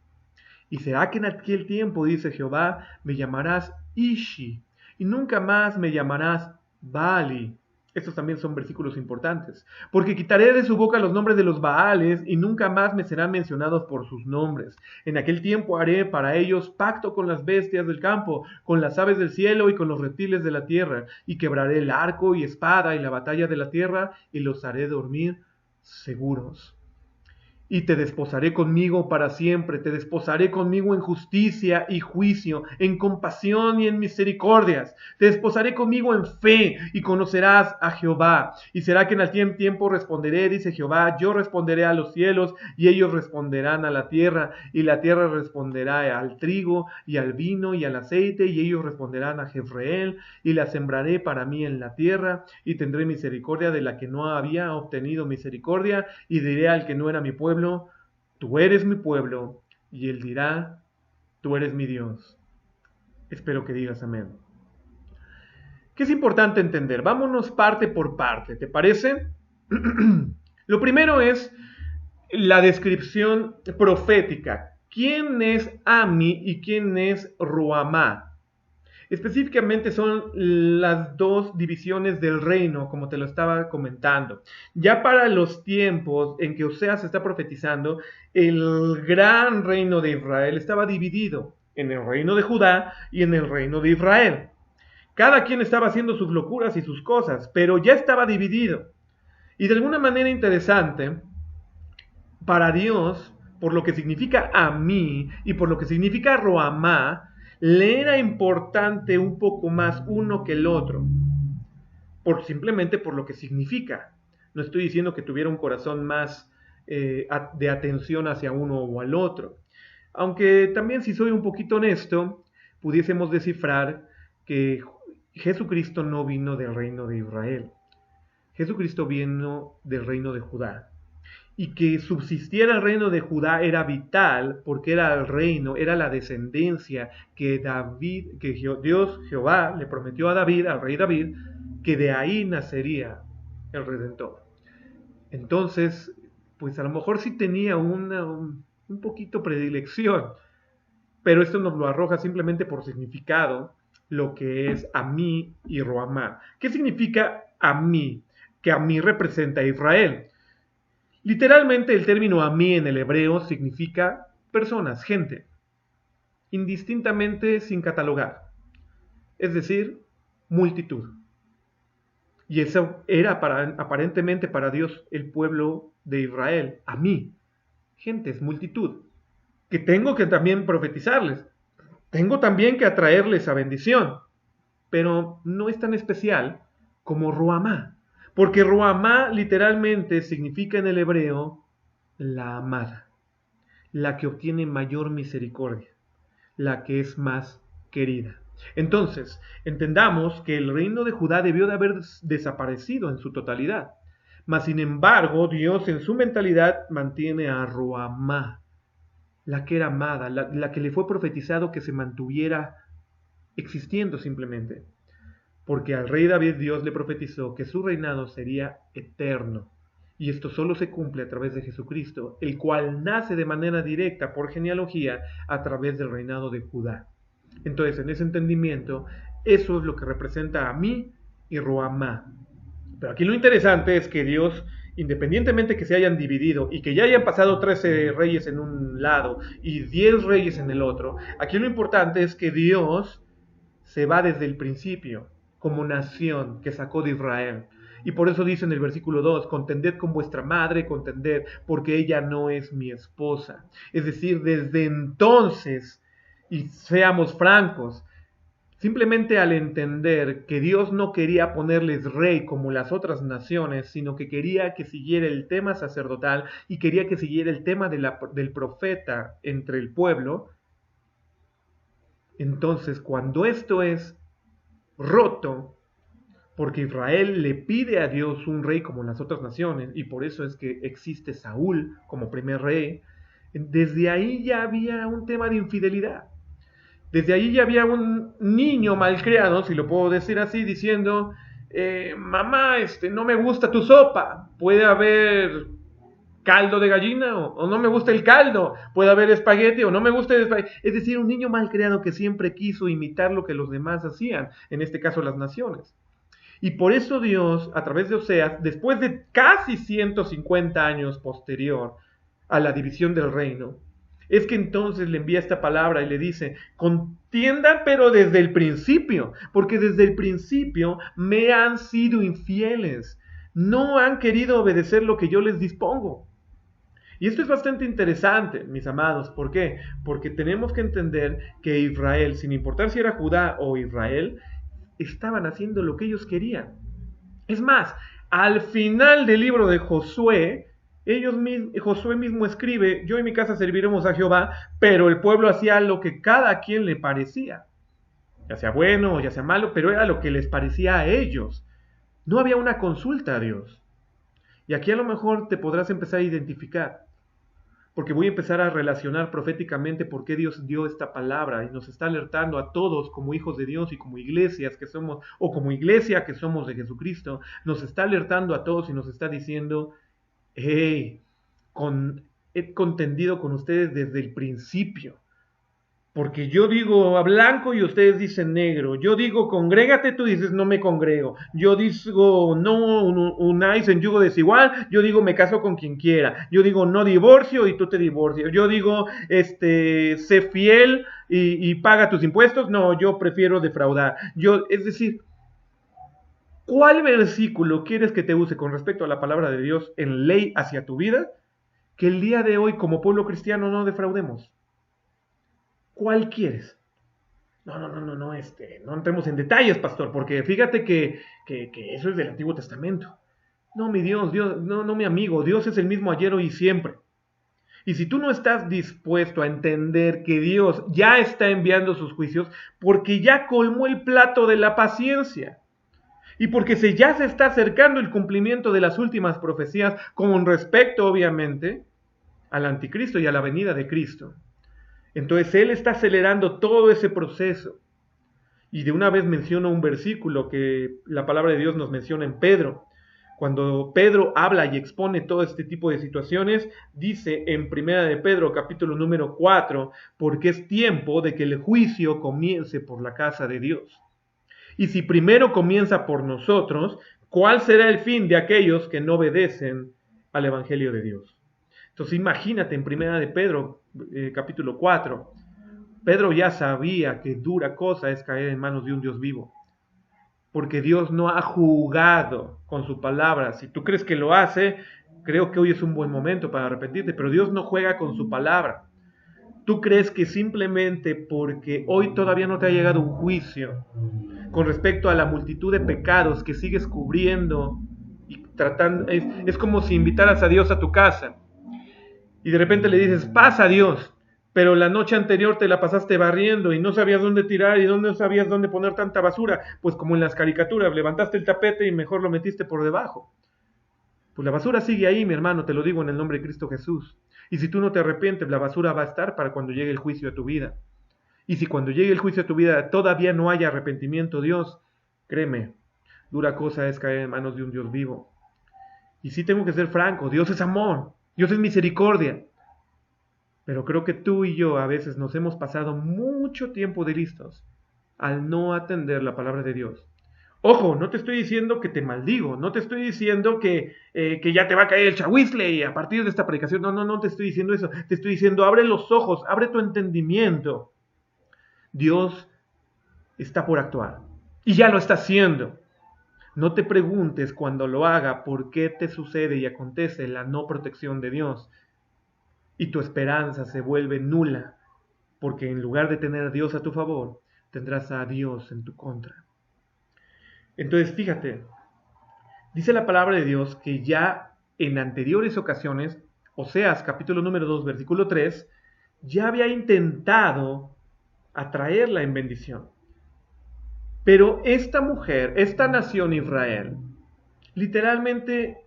Y será que en aquel tiempo, dice Jehová, me llamarás Ishi, y nunca más me llamarás Baali. Estos también son versículos importantes. Porque quitaré de su boca los nombres de los Baales, y nunca más me serán mencionados por sus nombres. En aquel tiempo haré para ellos pacto con las bestias del campo, con las aves del cielo y con los reptiles de la tierra, y quebraré el arco y espada y la batalla de la tierra, y los haré dormir seguros. Y te desposaré conmigo para siempre, te desposaré conmigo en justicia y juicio, en compasión y en misericordias. Te desposaré conmigo en fe y conocerás a Jehová. Y será que en aquel tiempo responderé, dice Jehová, yo responderé a los cielos y ellos responderán a la tierra. Y la tierra responderá al trigo y al vino y al aceite y ellos responderán a Jezreel. Y la sembraré para mí en la tierra y tendré misericordia de la que no había obtenido misericordia y diré al que no era mi pueblo, tú eres mi pueblo, y él dirá, tú eres mi Dios. Espero que digas amén. ¿Qué es importante entender? Vámonos parte por parte, ¿te parece? Lo primero es la descripción profética. ¿Quién es Ami y quién es Ruamá? Específicamente son las dos divisiones del reino, como te lo estaba comentando. Ya para los tiempos en que Oseas está profetizando, el gran reino de Israel estaba dividido en el reino de Judá y en el reino de Israel. Cada quien estaba haciendo sus locuras y sus cosas, pero ya estaba dividido. Y de alguna manera interesante, para Dios, por lo que significa Amí y por lo que significa Roamá, le era importante un poco más uno que el otro, simplemente por lo que significa. No estoy diciendo que tuviera un corazón más de atención hacia uno o al otro. Aunque también, si soy un poquito honesto, pudiésemos descifrar que Jesucristo no vino del reino de Israel. Jesucristo vino del reino de Judá. Y que subsistiera el reino de Judá era vital porque era el reino, era la descendencia que Dios, Jehová, le prometió a David, al rey David, que de ahí nacería el Redentor. Entonces, pues a lo mejor sí tenía un poquito predilección, pero esto nos lo arroja simplemente por significado, lo que es Amí y Roamá. ¿Qué significa Amí? Que Amí representa a Israel. Literalmente el término Amí en el hebreo significa personas, gente, indistintamente sin catalogar, es decir, multitud. Y eso era aparentemente para Dios el pueblo de Israel, Amí, gentes, multitud, que tengo que también profetizarles, tengo también que atraerles a bendición, pero no es tan especial como Ruamá. Porque Ruamá literalmente significa en el hebreo la amada, la que obtiene mayor misericordia, la que es más querida. Entonces, entendamos que el reino de Judá debió de haber desaparecido en su totalidad. Mas, sin embargo, Dios en su mentalidad mantiene a Ruamá, la que era amada, la que le fue profetizado que se mantuviera existiendo simplemente. Porque al rey David Dios le profetizó que su reinado sería eterno. Y esto solo se cumple a través de Jesucristo, el cual nace de manera directa por genealogía a través del reinado de Judá. Entonces, en ese entendimiento, eso es lo que representa a Amí y Roamá. Pero aquí lo interesante es que Dios independientemente que se hayan dividido y que ya hayan pasado 13 reyes en un lado y 10 reyes en el otro, aquí lo importante es que Dios se va desde el principio como nación que sacó de Israel. Y por eso dice en el versículo 2, contended con vuestra madre, contended, porque ella no es mi esposa. Es decir, desde entonces, y seamos francos, simplemente al entender que Dios no quería ponerles rey como las otras naciones, sino que quería que siguiera el tema sacerdotal y quería que siguiera el tema del profeta entre el pueblo, entonces cuando esto es roto, porque Israel le pide a Dios un rey como las otras naciones, y por eso es que existe Saúl como primer rey, desde ahí ya había un tema de infidelidad. Desde ahí ya había un niño malcriado, si lo puedo decir así, diciendo, mamá, no me gusta tu sopa, puede haber caldo de gallina o no me gusta el caldo, puede haber espagueti o no me gusta el espagueti. Es decir, un niño malcriado que siempre quiso imitar lo que los demás hacían, en este caso las naciones. Y por eso Dios, a través de Oseas, después de casi 150 años posterior a la división del reino, es que entonces le envía esta palabra y le dice, contiendan pero desde el principio, porque desde el principio me han sido infieles, no han querido obedecer lo que yo les dispongo. Y esto es bastante interesante, mis amados. ¿Por qué? Porque tenemos que entender que Israel, sin importar si era Judá o Israel, estaban haciendo lo que ellos querían. Es más, al final del libro de Josué, Josué mismo escribe, yo y mi casa serviremos a Jehová, pero el pueblo hacía lo que cada quien le parecía, ya sea bueno o ya sea malo, pero era lo que les parecía a ellos. No había una consulta a Dios. Y aquí a lo mejor te podrás empezar a identificar, porque voy a empezar a relacionar proféticamente por qué Dios dio esta palabra y nos está alertando a todos como hijos de Dios y como iglesias que somos, o como iglesia que somos de Jesucristo, nos está alertando a todos y nos está diciendo, hey, he contendido con ustedes desde el principio. Porque yo digo a blanco y ustedes dicen negro. Yo digo congrégate, tú dices no me congrego. Yo digo no unáis en yugo desigual. Yo digo me caso con quien quiera. Yo digo no divorcio y tú te divorcias. Yo digo sé fiel y paga tus impuestos. No, yo prefiero defraudar. Es decir, ¿cuál versículo quieres que te use con respecto a la palabra de Dios en ley hacia tu vida? Que el día de hoy como pueblo cristiano no defraudemos. ¿Cuál quieres? No entremos en detalles, pastor, porque fíjate que eso es del Antiguo Testamento. No, mi Dios, no, mi amigo, Dios es el mismo ayer, hoy y siempre. Y si tú no estás dispuesto a entender que Dios ya está enviando sus juicios, porque ya colmó el plato de la paciencia, y porque ya se está acercando el cumplimiento de las últimas profecías, con respecto, obviamente, al anticristo y a la venida de Cristo. Entonces Él está acelerando todo ese proceso. Y de una vez menciono un versículo que la palabra de Dios nos menciona en Pedro. Cuando Pedro habla y expone todo este tipo de situaciones, dice en Primera de Pedro, capítulo número 4, porque es tiempo de que el juicio comience por la casa de Dios. Y si primero comienza por nosotros, ¿cuál será el fin de aquellos que no obedecen al Evangelio de Dios? Entonces imagínate en Primera de Pedro, capítulo 4, Pedro ya sabía que dura cosa es caer en manos de un Dios vivo, porque Dios no ha jugado con su palabra. Si tú crees que lo hace, creo que hoy es un buen momento para arrepentirte, pero Dios no juega con su palabra. Tú crees que simplemente porque hoy todavía no te ha llegado un juicio con respecto a la multitud de pecados que sigues cubriendo y tratando, es como si invitaras a Dios a tu casa y de repente le dices, pasa Dios, pero la noche anterior te la pasaste barriendo y no sabías dónde tirar y no sabías dónde poner tanta basura, pues como en las caricaturas, levantaste el tapete y mejor lo metiste por debajo. Pues la basura sigue ahí, mi hermano, te lo digo en el nombre de Cristo Jesús. Y si tú no te arrepientes, la basura va a estar para cuando llegue el juicio a tu vida. Y si cuando llegue el juicio a tu vida todavía no haya arrepentimiento, Dios, créeme, dura cosa es caer en manos de un Dios vivo. Y sí tengo que ser franco, Dios es amor, Dios es misericordia. Pero creo que tú y yo a veces nos hemos pasado mucho tiempo de listos al no atender la palabra de Dios. Ojo, no te estoy diciendo que te maldigo, no te estoy diciendo que ya te va a caer el chahuizle y a partir de esta predicación, no te estoy diciendo eso, te estoy diciendo abre los ojos, abre tu entendimiento. Dios está por actuar y ya lo está haciendo. No te preguntes cuando lo haga por qué te sucede y acontece la no protección de Dios y tu esperanza se vuelve nula, porque en lugar de tener a Dios a tu favor, tendrás a Dios en tu contra. Entonces, fíjate, dice la palabra de Dios que ya en anteriores ocasiones, Oseas capítulo número 2, versículo 3, ya había intentado atraerla en bendición. Pero esta mujer, esta nación Israel, literalmente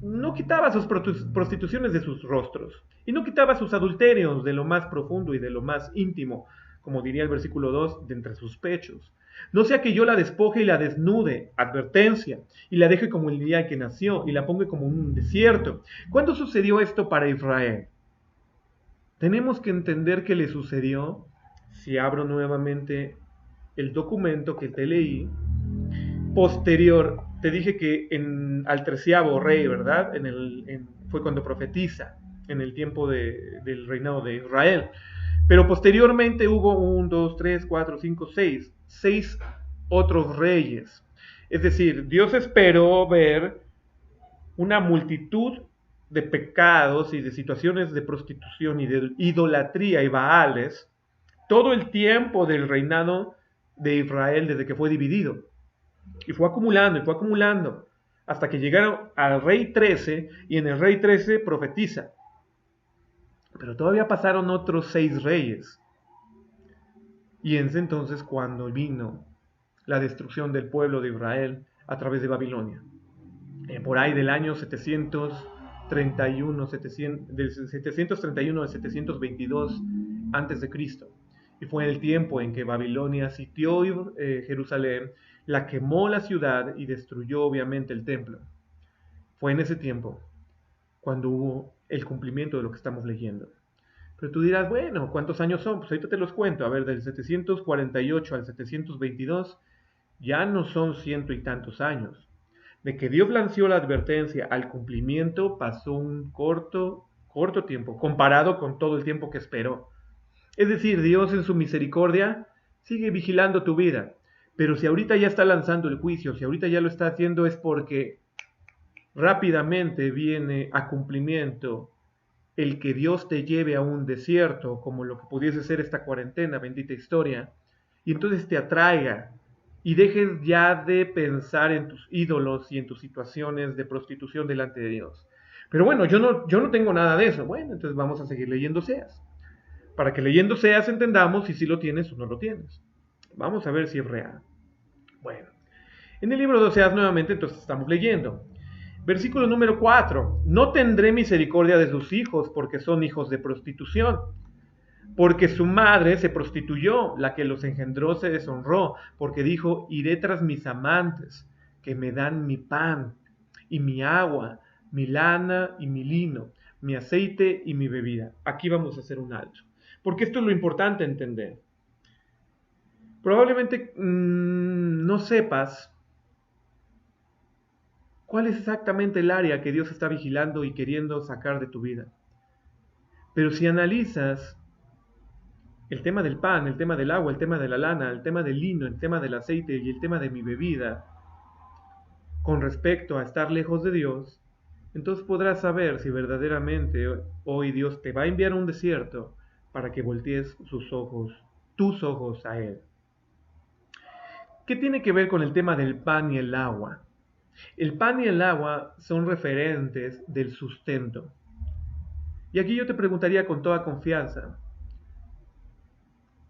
no quitaba sus prostituciones de sus rostros y no quitaba sus adulterios de lo más profundo y de lo más íntimo, como diría el versículo 2, de entre sus pechos. No sea que yo la despoje y la desnude, advertencia, y la deje como el día que nació y la ponga como un desierto. ¿Cuándo sucedió esto para Israel? Tenemos que entender que le sucedió, si abro nuevamente el documento que te leí, posterior, te dije que al 13º rey, ¿verdad? Fue cuando profetiza, en el tiempo del reinado de Israel. Pero posteriormente hubo 1, 2, 3, 4, 5, 6 otros reyes. Es decir, Dios esperó ver una multitud de pecados y de situaciones de prostitución y de idolatría y baales todo el tiempo del reinado de Israel desde que fue dividido. Y fue acumulando, hasta que llegaron al rey 13, y en el rey 13 profetiza. Pero todavía pasaron otros 6 reyes. Y es entonces cuando vino la destrucción del pueblo de Israel a través de Babilonia. Por ahí del año 731, del 731 al 722 antes de Cristo. Y fue el tiempo en que Babilonia sitió Jerusalén, la quemó la ciudad y destruyó obviamente el templo. Fue en ese tiempo cuando hubo el cumplimiento de lo que estamos leyendo. Pero tú dirás, bueno, ¿cuántos años son? Pues ahorita te los cuento. A ver, del 748 al 722 ya no son 100 y tantos años. De que Dios lanzó la advertencia al cumplimiento pasó un corto tiempo, comparado con todo el tiempo que esperó. Es decir, Dios en su misericordia sigue vigilando tu vida. Pero si ahorita ya está lanzando el juicio, si ahorita ya lo está haciendo, es porque rápidamente viene a cumplimiento el que Dios te lleve a un desierto, como lo que pudiese ser esta cuarentena, bendita historia, y entonces te atraiga y dejes ya de pensar en tus ídolos y en tus situaciones de prostitución delante de Dios. Pero bueno, yo no tengo nada de eso. Bueno, entonces vamos a seguir leyendo Oseas, para que leyendo Oseas entendamos si lo tienes o no lo tienes. Vamos a ver si es real. Bueno, en el libro de Oseas nuevamente entonces estamos leyendo. Versículo número 4. No tendré misericordia de sus hijos porque son hijos de prostitución. Porque su madre se prostituyó, la que los engendró se deshonró, porque dijo, iré tras mis amantes, que me dan mi pan y mi agua, mi lana y mi lino, mi aceite y mi bebida. Aquí vamos a hacer un alto, porque esto es lo importante entender. Probablemente no sepas cuál es exactamente el área que Dios está vigilando y queriendo sacar de tu vida. Pero si analizas el tema del pan, el tema del agua, el tema de la lana, el tema del lino, el tema del aceite y el tema de mi bebida, con respecto a estar lejos de Dios, entonces podrás saber si verdaderamente hoy Dios te va a enviar a un desierto para que voltees tus ojos a Él. ¿Qué tiene que ver con el tema del pan y el agua? El pan y el agua son referentes del sustento. Y aquí yo te preguntaría con toda confianza,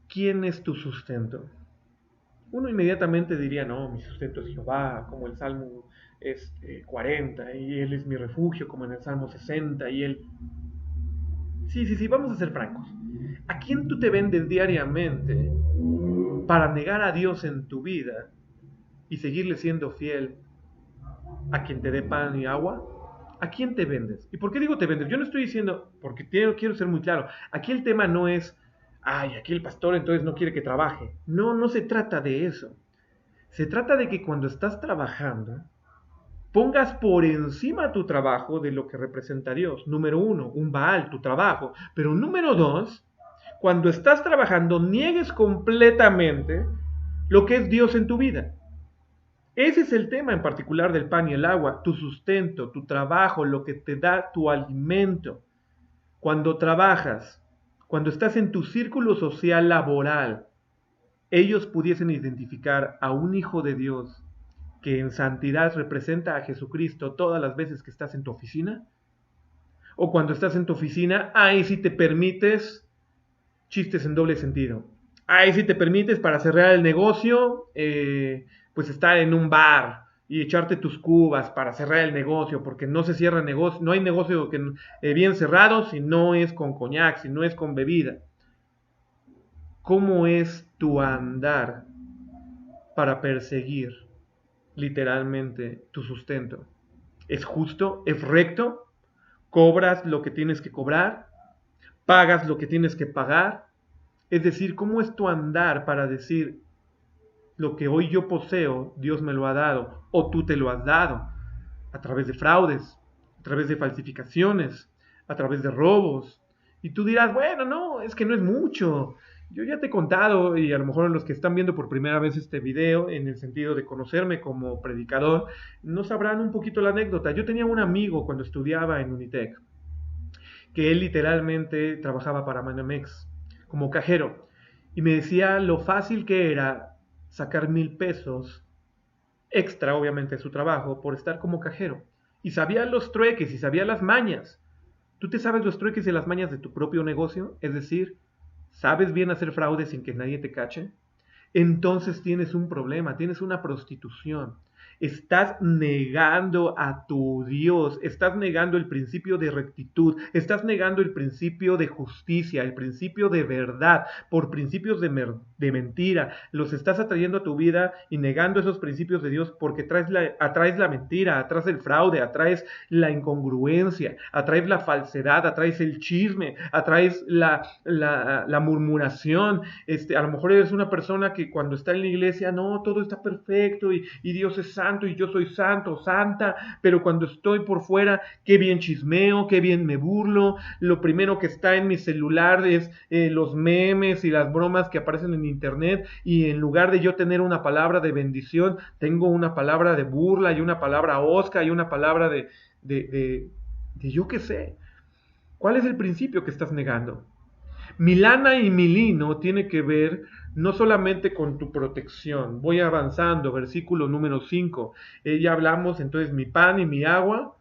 ¿quién es tu sustento? Uno inmediatamente diría, no, mi sustento es Jehová, como el Salmo es 40, y Él es mi refugio, como en el Salmo 60, y Él... Sí, vamos a ser francos. ¿A quién tú te vendes diariamente para negar a Dios en tu vida y seguirle siendo fiel a quien te dé pan y agua? ¿A quién te vendes? ¿Y por qué digo te vendes? Yo no estoy diciendo, porque quiero ser muy claro, aquí el tema no es, ay, aquí el pastor entonces no quiere que trabaje. No se trata de eso. Se trata de que cuando estás trabajando, pongas por encima tu trabajo de lo que representa Dios. Número uno, un Baal, tu trabajo. Pero número dos, cuando estás trabajando, niegues completamente lo que es Dios en tu vida. Ese es el tema en particular del pan y el agua, tu sustento, tu trabajo, lo que te da tu alimento. Cuando trabajas, cuando estás en tu círculo social laboral, ellos pudiesen identificar a un hijo de Dios que en santidad representa a Jesucristo todas las veces que estás en tu oficina, o cuando estás en tu oficina, ahí sí te permites chistes en doble sentido. Ahí sí te permites para cerrar el negocio, pues estar en un bar y echarte tus cubas para cerrar el negocio, porque no se cierra negocio, no hay negocio que, bien cerrado si no es con coñac, si no es con bebida. ¿Cómo es tu andar para perseguir literalmente tu sustento? ¿Es justo? ¿Es recto? ¿Cobras lo que tienes que cobrar? ¿Pagas lo que tienes que pagar? Es decir, ¿cómo es tu andar para decir lo que hoy yo poseo, Dios me lo ha dado o tú te lo has dado? A través de fraudes, a través de falsificaciones, a través de robos. Y tú dirás, bueno, no, es que no es mucho. Yo ya te he contado, y a lo mejor los que están viendo por primera vez este video, en el sentido de conocerme como predicador, no sabrán un poquito la anécdota. Yo tenía un amigo cuando estudiaba en Unitec, que él literalmente trabajaba para Manamex como cajero, y me decía lo fácil que era sacar 1,000 pesos extra, obviamente, de su trabajo por estar como cajero. Y sabía los trueques y sabía las mañas. ¿Tú te sabes los trueques y las mañas de tu propio negocio? Es decir, ¿sabes bien hacer fraude sin que nadie te cache? Entonces tienes un problema, tienes una prostitución. Estás negando a tu Dios, estás negando el principio de rectitud, estás negando el principio de justicia, el principio de verdad, por principios de mentira. Los estás atrayendo a tu vida y negando esos principios de Dios porque atraes la mentira, atraes el fraude, atraes la incongruencia, atraes la falsedad, atraes el chisme, atraes la murmuración. A lo mejor eres una persona que cuando está en la iglesia, no, todo está perfecto y Dios es santo y yo soy santo, santa, pero cuando estoy por fuera, qué bien chismeo, qué bien me burlo. Lo primero que está en mi celular es los memes y las bromas que aparecen en internet, y en lugar de yo tener una palabra de bendición, tengo una palabra de burla y una palabra osca y una palabra de yo qué sé. ¿Cuál es el principio que estás negando? Mi lana y mi lino tiene que ver no solamente con tu protección. Voy avanzando, versículo número 5. Ya hablamos entonces mi pan y mi agua.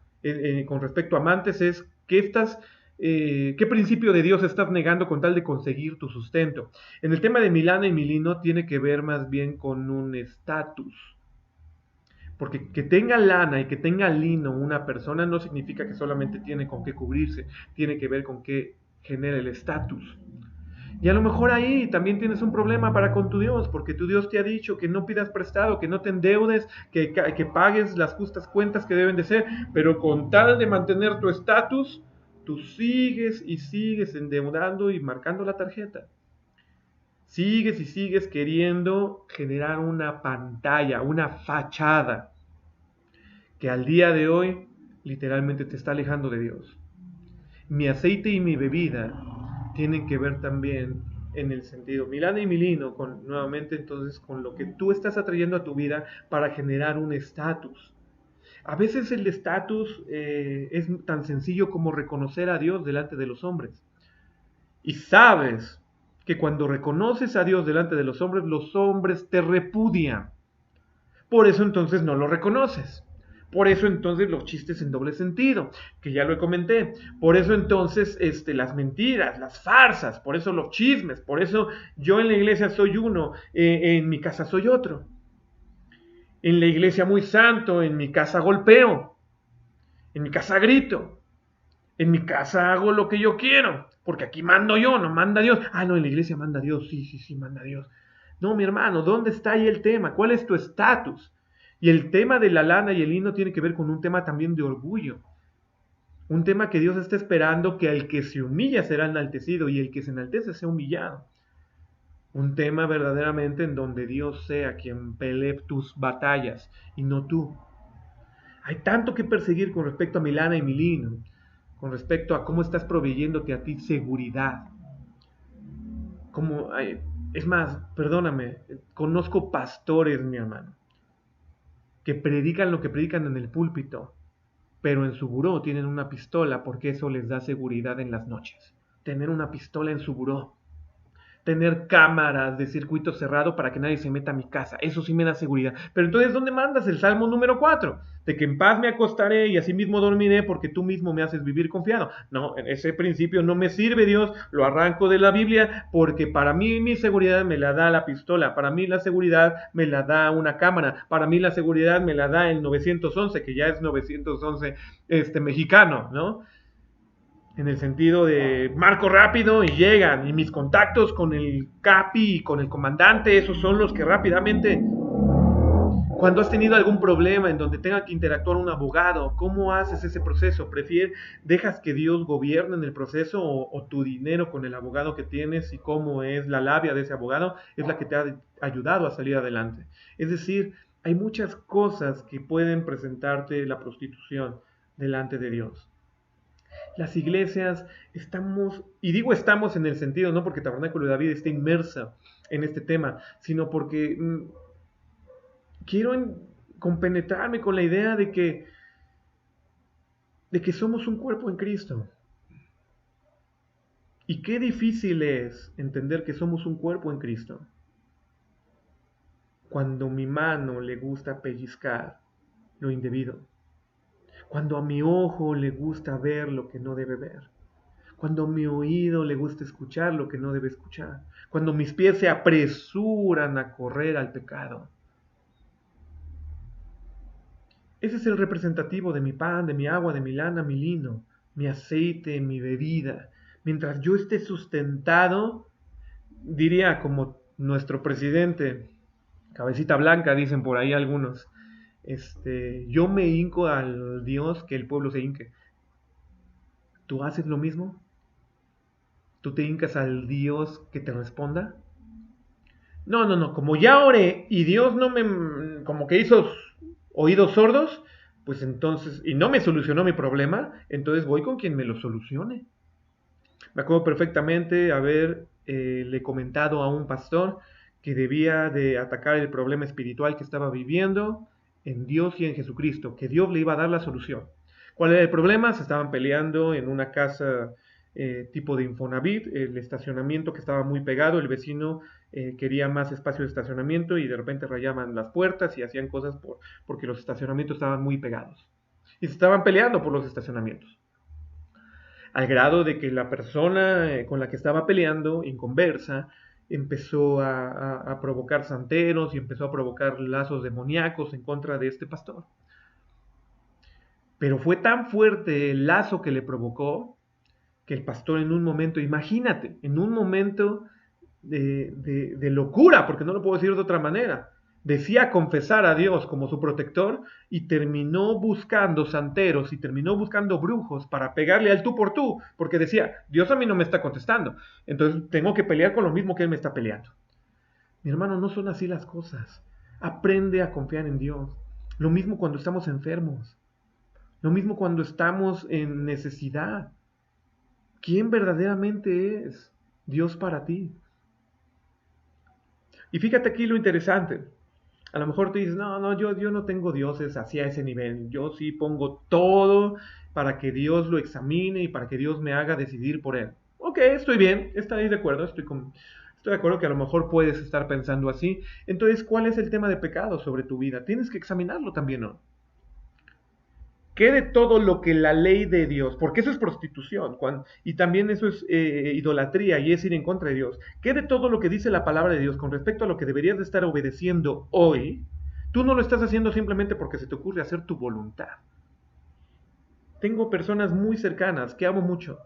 Con respecto a amantes es ¿qué principio de Dios estás negando con tal de conseguir tu sustento? En el tema de mi lana y mi lino tiene que ver más bien con un estatus. Porque que tenga lana y que tenga lino una persona no significa que solamente tiene con qué cubrirse, tiene que ver con qué genera el estatus. Y a lo mejor ahí también tienes un problema para con tu Dios, porque tu Dios te ha dicho que no pidas prestado, que no te endeudes, que pagues las justas cuentas que deben de ser, pero con tal de mantener tu estatus, tú sigues y sigues endeudando y marcando la tarjeta. Sigues y sigues queriendo generar una pantalla, una fachada, que al día de hoy literalmente te está alejando de Dios. Mi aceite y mi bebida tienen que ver también en el sentido, mi lana y mi lino, nuevamente entonces con lo que tú estás atrayendo a tu vida para generar un estatus. A veces el estatus es tan sencillo como reconocer a Dios delante de los hombres. Y sabes que cuando reconoces a Dios delante de los hombres te repudian. Por eso entonces no lo reconoces. Por eso entonces los chistes en doble sentido, que ya lo comenté. Por eso entonces las mentiras, las farsas, por eso los chismes, por eso yo en la iglesia soy uno, en mi casa soy otro. En la iglesia muy santo, en mi casa golpeo, en mi casa grito, en mi casa hago lo que yo quiero, porque aquí mando yo, no manda Dios. Ah, no, en la iglesia manda Dios, sí, manda Dios. No, mi hermano, ¿dónde está ahí el tema? ¿Cuál es tu estatus? Y el tema de la lana y el lino tiene que ver con un tema también de orgullo. Un tema que Dios está esperando que el que se humilla será enaltecido y el que se enaltece sea humillado. Un tema verdaderamente en donde Dios sea quien pelee tus batallas y no tú. Hay tanto que perseguir con respecto a Milana y Milino, con respecto a cómo estás proveyéndote a ti seguridad. Es más, perdóname, conozco pastores, mi hermano, que predican lo que predican en el púlpito, pero en su buró tienen una pistola porque eso les da seguridad en las noches. Tener una pistola en su buró. Tener cámaras de circuito cerrado para que nadie se meta a mi casa. Eso sí me da seguridad. Pero entonces, ¿dónde mandas el Salmo número 4? De que en paz me acostaré y así mismo dormiré porque tú mismo me haces vivir confiado. No, en ese principio no me sirve, Dios. Lo arranco de la Biblia porque para mí mi seguridad me la da la pistola. Para mí la seguridad me la da una cámara. Para mí la seguridad me la da el 911, que ya es 911 mexicano, ¿no? En el sentido de marco rápido y llegan, y mis contactos con el capi y con el comandante, esos son los que rápidamente, cuando has tenido algún problema en donde tenga que interactuar un abogado, ¿cómo haces ese proceso? ¿Dejas que Dios gobierne en el proceso o tu dinero con el abogado que tienes y cómo es la labia de ese abogado es la que te ha ayudado a salir adelante? Es decir, hay muchas cosas que pueden presentarte la prostitución delante de Dios. Las iglesias estamos, y digo estamos en el sentido, no porque Tabernáculo de David esté inmersa en este tema, sino porque quiero compenetrarme con la idea de que somos un cuerpo en Cristo. Y qué difícil es entender que somos un cuerpo en Cristo. Cuando mi mano le gusta pellizcar lo indebido. Cuando a mi ojo le gusta ver lo que no debe ver. Cuando a mi oído le gusta escuchar lo que no debe escuchar. Cuando mis pies se apresuran a correr al pecado. Ese es el representativo de mi pan, de mi agua, de mi lana, mi lino, mi aceite, mi bebida. Mientras yo esté sustentado, diría como nuestro presidente, cabecita blanca, dicen por ahí algunos, yo me hinco al Dios que el pueblo se hinque. ¿Tú haces lo mismo? ¿Tú te hincas al Dios que te responda? No, como ya oré y Dios no me, como que hizo oídos sordos, pues entonces, y no me solucionó mi problema, entonces voy con quien me lo solucione. Me acuerdo perfectamente haberle comentado a un pastor que debía de atacar el problema espiritual que estaba viviendo en Dios y en Jesucristo, que Dios le iba a dar la solución. ¿Cuál era el problema? Se estaban peleando en una casa tipo de Infonavit, el estacionamiento que estaba muy pegado, el vecino quería más espacio de estacionamiento y de repente rayaban las puertas y hacían cosas porque los estacionamientos estaban muy pegados. Y se estaban peleando por los estacionamientos. Al grado de que la persona con la que estaba peleando, inconversa, empezó a provocar santeros y empezó a provocar lazos demoníacos en contra de este pastor. Pero fue tan fuerte el lazo que le provocó que el pastor en un momento, imagínate, en un momento de locura, porque no lo puedo decir de otra manera, decía confesar a Dios como su protector y terminó buscando santeros y terminó buscando brujos para pegarle al tú por tú, porque decía, Dios a mí no me está contestando, entonces tengo que pelear con lo mismo que Él me está peleando. Mi hermano, no son así las cosas. Aprende a confiar en Dios. Lo mismo cuando estamos enfermos. Lo mismo cuando estamos en necesidad. ¿Quién verdaderamente es Dios para ti? Y fíjate aquí lo interesante. A lo mejor tú dices, no, yo no tengo dioses así a ese nivel. Yo sí pongo todo para que Dios lo examine y para que Dios me haga decidir por él. Ok, estoy bien, estoy de acuerdo, estoy de acuerdo que a lo mejor puedes estar pensando así. Entonces, ¿cuál es el tema de pecado sobre tu vida? Tienes que examinarlo también, ¿no? ¿Qué de todo lo que la ley de Dios, porque eso es prostitución, y también eso es idolatría y es ir en contra de Dios, qué de todo lo que dice la palabra de Dios con respecto a lo que deberías de estar obedeciendo hoy, tú no lo estás haciendo simplemente porque se te ocurre hacer tu voluntad? Tengo personas muy cercanas que amo mucho,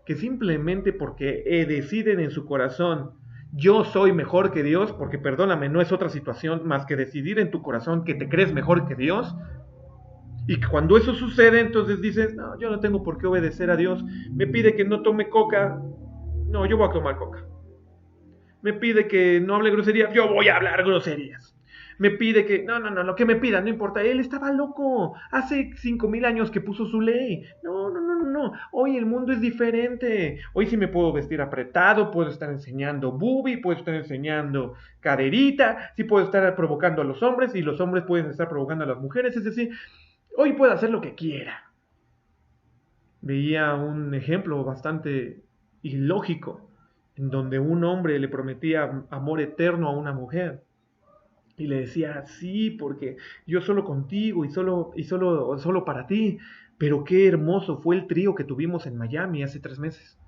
que simplemente porque deciden en su corazón, yo soy mejor que Dios, porque perdóname, no es otra situación más que decidir en tu corazón que te crees mejor que Dios. Y cuando eso sucede, entonces dices, no, yo no tengo por qué obedecer a Dios. Me pide que no tome coca. No, yo voy a tomar coca. Me pide que no hable groserías, yo voy a hablar groserías. Me pide que, no, lo que me pida, no importa, él estaba loco, hace 5,000 años que puso su ley. No, hoy el mundo es diferente. Hoy sí me puedo vestir apretado, puedo estar enseñando boobie, puedo estar enseñando caderita, sí puedo estar provocando a los hombres y los hombres pueden estar provocando a las mujeres, es decir, hoy puedo hacer lo que quiera. Veía un ejemplo bastante ilógico, en donde un hombre le prometía amor eterno a una mujer. Y le decía, sí, porque yo solo contigo y solo para ti. Pero qué hermoso fue el trío que tuvimos en Miami hace 3 meses.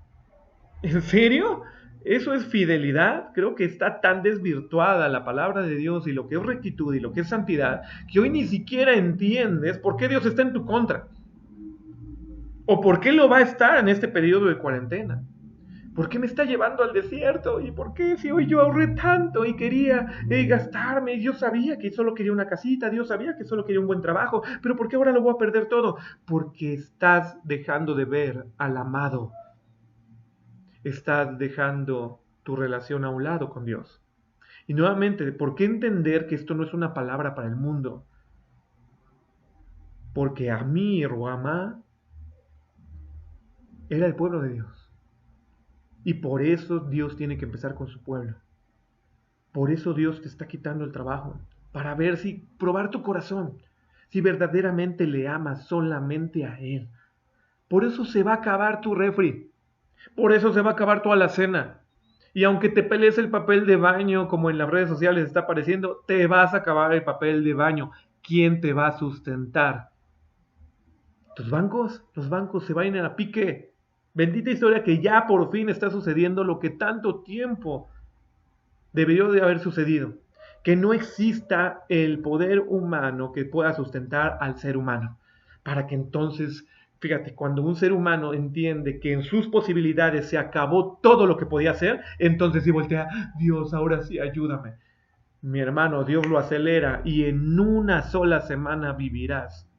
¿En serio? ¿Eso es fidelidad? Creo que está tan desvirtuada la palabra de Dios y lo que es rectitud y lo que es santidad, que hoy ni siquiera entiendes por qué Dios está en tu contra. ¿O por qué lo va a estar en este periodo de cuarentena? ¿Por qué me está llevando al desierto? ¿Y por qué si hoy yo ahorré tanto y quería gastarme? Yo sabía que solo quería una casita, Dios sabía que solo quería un buen trabajo, pero ¿por qué ahora lo voy a perder todo? Porque estás dejando de ver al amado. Estás dejando tu relación a un lado con Dios. Y nuevamente, ¿por qué entender que esto no es una palabra para el mundo? Porque Amir o Amá era el pueblo de Dios. Y por eso Dios tiene que empezar con su pueblo. Por eso Dios te está quitando el trabajo, para ver si, probar tu corazón, si verdaderamente le amas solamente a Él. Por eso se va a acabar tu refri, por eso se va a acabar toda la cena. Y aunque te pelees el papel de baño, como en las redes sociales está apareciendo, te vas a acabar el papel de baño. ¿Quién te va a sustentar? ¿Tus bancos? Los bancos se van a ir a pique. Bendita historia que ya por fin está sucediendo lo que tanto tiempo debió de haber sucedido. Que no exista el poder humano que pueda sustentar al ser humano. Para que entonces, fíjate, cuando un ser humano entiende que en sus posibilidades se acabó todo lo que podía hacer, entonces sí voltea, Dios, ahora sí, ayúdame. Mi hermano, Dios lo acelera y en una sola semana vivirás,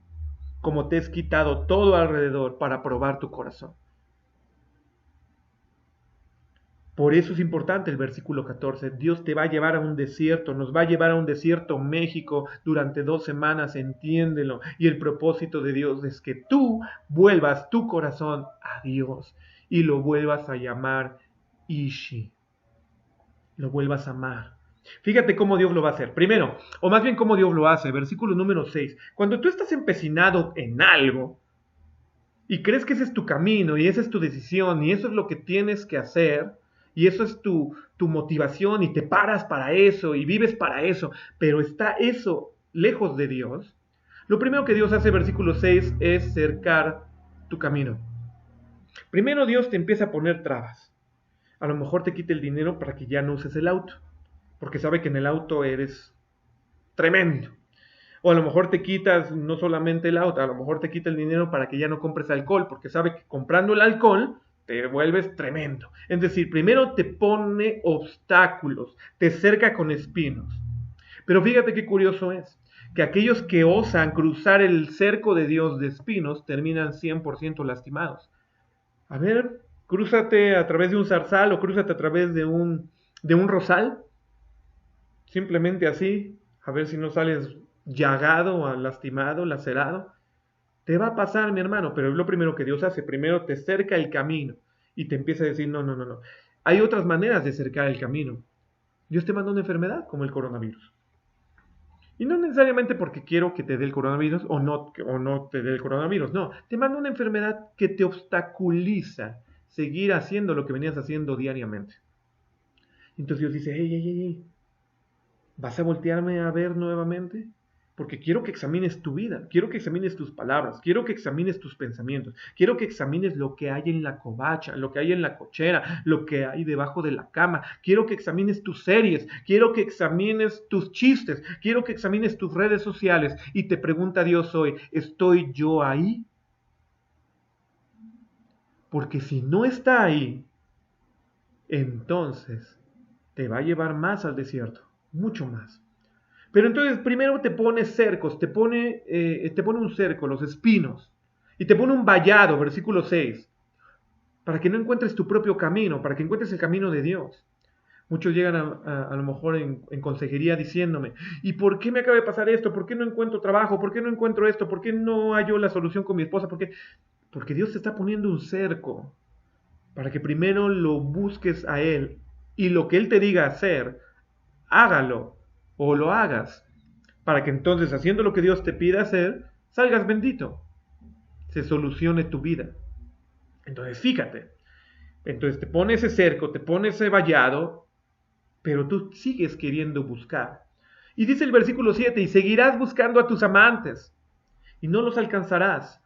como te has quitado todo alrededor para probar tu corazón. Por eso es importante el versículo 14. Dios te va a llevar a un desierto, nos va a llevar a un desierto México durante 2 semanas, entiéndelo. Y el propósito de Dios es que tú vuelvas tu corazón a Dios y lo vuelvas a llamar Ishi, lo vuelvas a amar. Fíjate cómo Dios lo va a hacer. Primero, o más bien cómo Dios lo hace, versículo número 6. Cuando tú estás empecinado en algo y crees que ese es tu camino y esa es tu decisión y eso es lo que tienes que hacer, y eso es tu motivación y te paras para eso y vives para eso, pero está eso lejos de Dios, lo primero que Dios hace, versículo 6, es cercar tu camino. Primero Dios te empieza a poner trabas. A lo mejor te quita el dinero para que ya no uses el auto, porque sabe que en el auto eres tremendo. O a lo mejor te quitas no solamente el auto, a lo mejor te quita el dinero para que ya no compres alcohol, porque sabe que comprando el alcohol te vuelves tremendo. Es decir, primero te pone obstáculos, te cerca con espinos. Pero fíjate qué curioso es, que aquellos que osan cruzar el cerco de Dios de espinos terminan 100% lastimados. A ver, crúzate a través de un zarzal o crúzate a través de un rosal, simplemente así, a ver si no sales llagado, lastimado, lacerado. Te va a pasar, mi hermano, pero es lo primero que Dios hace. Primero te cerca el camino y te empieza a decir, no. Hay otras maneras de cercar el camino. Dios te manda una enfermedad como el coronavirus. Y no necesariamente porque quiero que te dé el coronavirus o no te dé el coronavirus. No, te manda una enfermedad que te obstaculiza seguir haciendo lo que venías haciendo diariamente. Entonces Dios dice, hey, ¿vas a voltearme a ver nuevamente? Porque quiero que examines tu vida, quiero que examines tus palabras, quiero que examines tus pensamientos, quiero que examines lo que hay en la covacha, lo que hay en la cochera, lo que hay debajo de la cama, quiero que examines tus series, quiero que examines tus chistes, quiero que examines tus redes sociales. Y te pregunta Dios hoy, ¿estoy yo ahí? Porque si no está ahí, entonces te va a llevar más al desierto, mucho más. Pero entonces primero te pone cercos, te pone un cerco, los espinos, y te pone un vallado, versículo 6, para que no encuentres tu propio camino, para que encuentres el camino de Dios. Muchos llegan a lo mejor en consejería diciéndome, ¿y por qué me acaba de pasar esto? ¿Por qué no encuentro trabajo? ¿Por qué no encuentro esto? ¿Por qué no hallo la solución con mi esposa? ¿Por qué? Porque Dios te está poniendo un cerco para que primero lo busques a Él y lo que Él te diga hacer, hágalo o lo hagas, para que entonces haciendo lo que Dios te pide hacer, salgas bendito, se solucione tu vida. Entonces fíjate, entonces te pone ese cerco, te pone ese vallado, pero tú sigues queriendo buscar. Y dice el versículo 7, y seguirás buscando a tus amantes, y no los alcanzarás.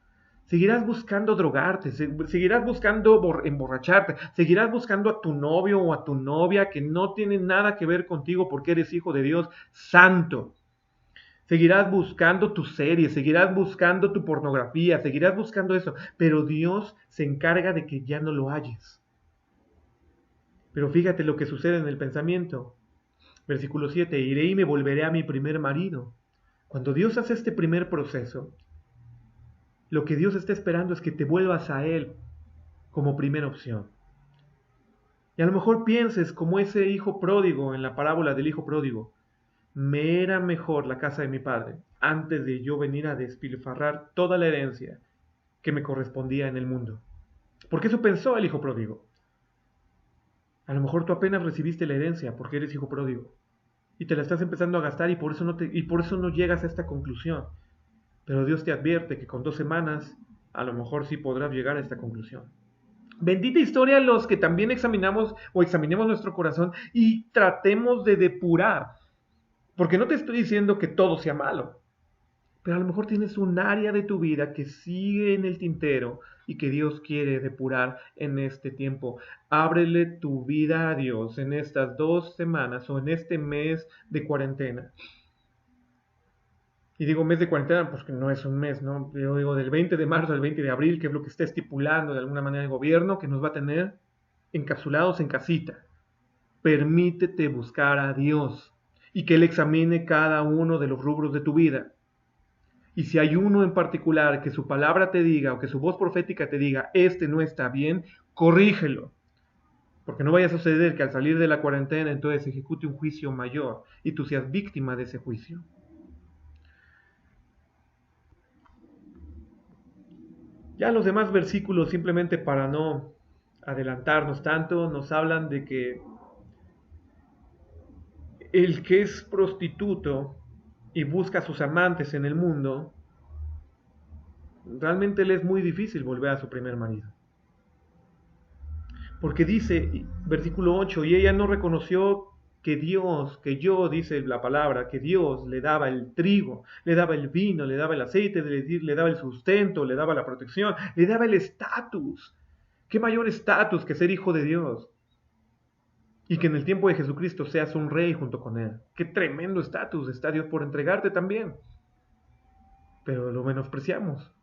Seguirás buscando drogarte, seguirás buscando emborracharte, seguirás buscando a tu novio o a tu novia que no tiene nada que ver contigo porque eres hijo de Dios santo. Seguirás buscando tus series, seguirás buscando tu pornografía, seguirás buscando eso, pero Dios se encarga de que ya no lo halles. Pero fíjate lo que sucede en el pensamiento. Versículo 7, iré y me volveré a mi primer marido. Cuando Dios hace este primer proceso, lo que Dios está esperando es que te vuelvas a Él como primera opción. Y a lo mejor pienses como ese hijo pródigo en la parábola del hijo pródigo. Me era mejor la casa de mi padre antes de yo venir a despilfarrar toda la herencia que me correspondía en el mundo. Porque eso pensó el hijo pródigo. A lo mejor tú apenas recibiste la herencia porque eres hijo pródigo y te la estás empezando a gastar y por eso no llegas a esta conclusión. Pero Dios te advierte que con 2 semanas a lo mejor sí podrás llegar a esta conclusión. Bendita historia los que también examinamos o examinemos nuestro corazón y tratemos de depurar. Porque no te estoy diciendo que todo sea malo, pero a lo mejor tienes un área de tu vida que sigue en el tintero y que Dios quiere depurar en este tiempo. Ábrele tu vida a Dios en estas 2 semanas o en este mes de cuarentena. Y digo mes de cuarentena, pues que no es un mes, ¿no? Yo digo del 20 de marzo al 20 de abril, que es lo que está estipulando de alguna manera el gobierno, que nos va a tener encapsulados en casita. Permítete buscar a Dios y que Él examine cada uno de los rubros de tu vida. Y si hay uno en particular que su palabra te diga o que su voz profética te diga, este no está bien, corrígelo. Porque no vaya a suceder que al salir de la cuarentena entonces se ejecute un juicio mayor y tú seas víctima de ese juicio. Ya los demás versículos, simplemente para no adelantarnos tanto, nos hablan de que el que es prostituto y busca a sus amantes en el mundo, realmente le es muy difícil volver a su primer marido. Porque dice, versículo 8, y ella no reconoció que Dios, que yo, dice la palabra, que Dios le daba el trigo, le daba el vino, le daba el aceite, le daba el sustento, le daba la protección, le daba el estatus. ¿Qué mayor estatus que ser hijo de Dios? Y que en el tiempo de Jesucristo seas un rey junto con Él. Qué tremendo estatus está Dios por entregarte también. Pero lo menospreciamos,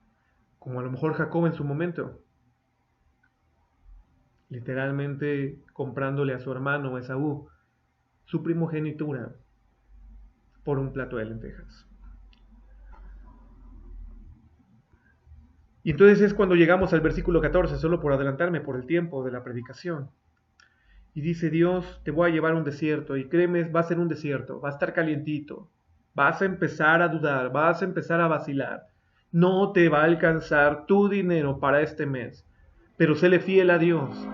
como a lo mejor Jacob en su momento. Literalmente comprándole a su hermano Esaú su primogenitura por un plato de lentejas. Y entonces es cuando llegamos al versículo 14, solo por adelantarme por el tiempo de la predicación. Y dice Dios, te voy a llevar a un desierto, y créeme, va a ser un desierto, va a estar calientito, vas a empezar a dudar, vas a empezar a vacilar, no te va a alcanzar tu dinero para este mes, pero séle fiel a Dios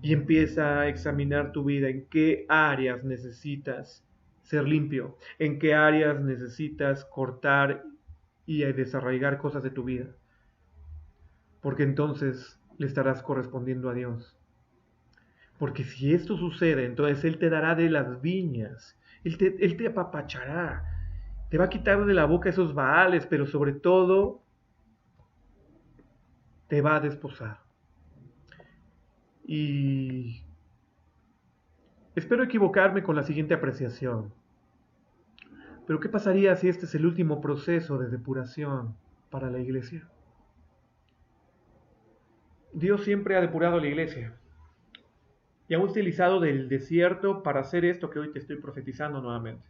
y empieza a examinar tu vida, en qué áreas necesitas ser limpio, en qué áreas necesitas cortar y desarraigar cosas de tu vida, porque entonces le estarás correspondiendo a Dios. Porque si esto sucede, entonces Él te dará de las viñas, Él te apapachará, te va a quitar de la boca esos baales, pero sobre todo te va a desposar. Y espero equivocarme con la siguiente apreciación. Pero ¿qué pasaría si este es el último proceso de depuración para la iglesia? Dios siempre ha depurado a la iglesia y ha utilizado del desierto para hacer esto que hoy te estoy profetizando nuevamente.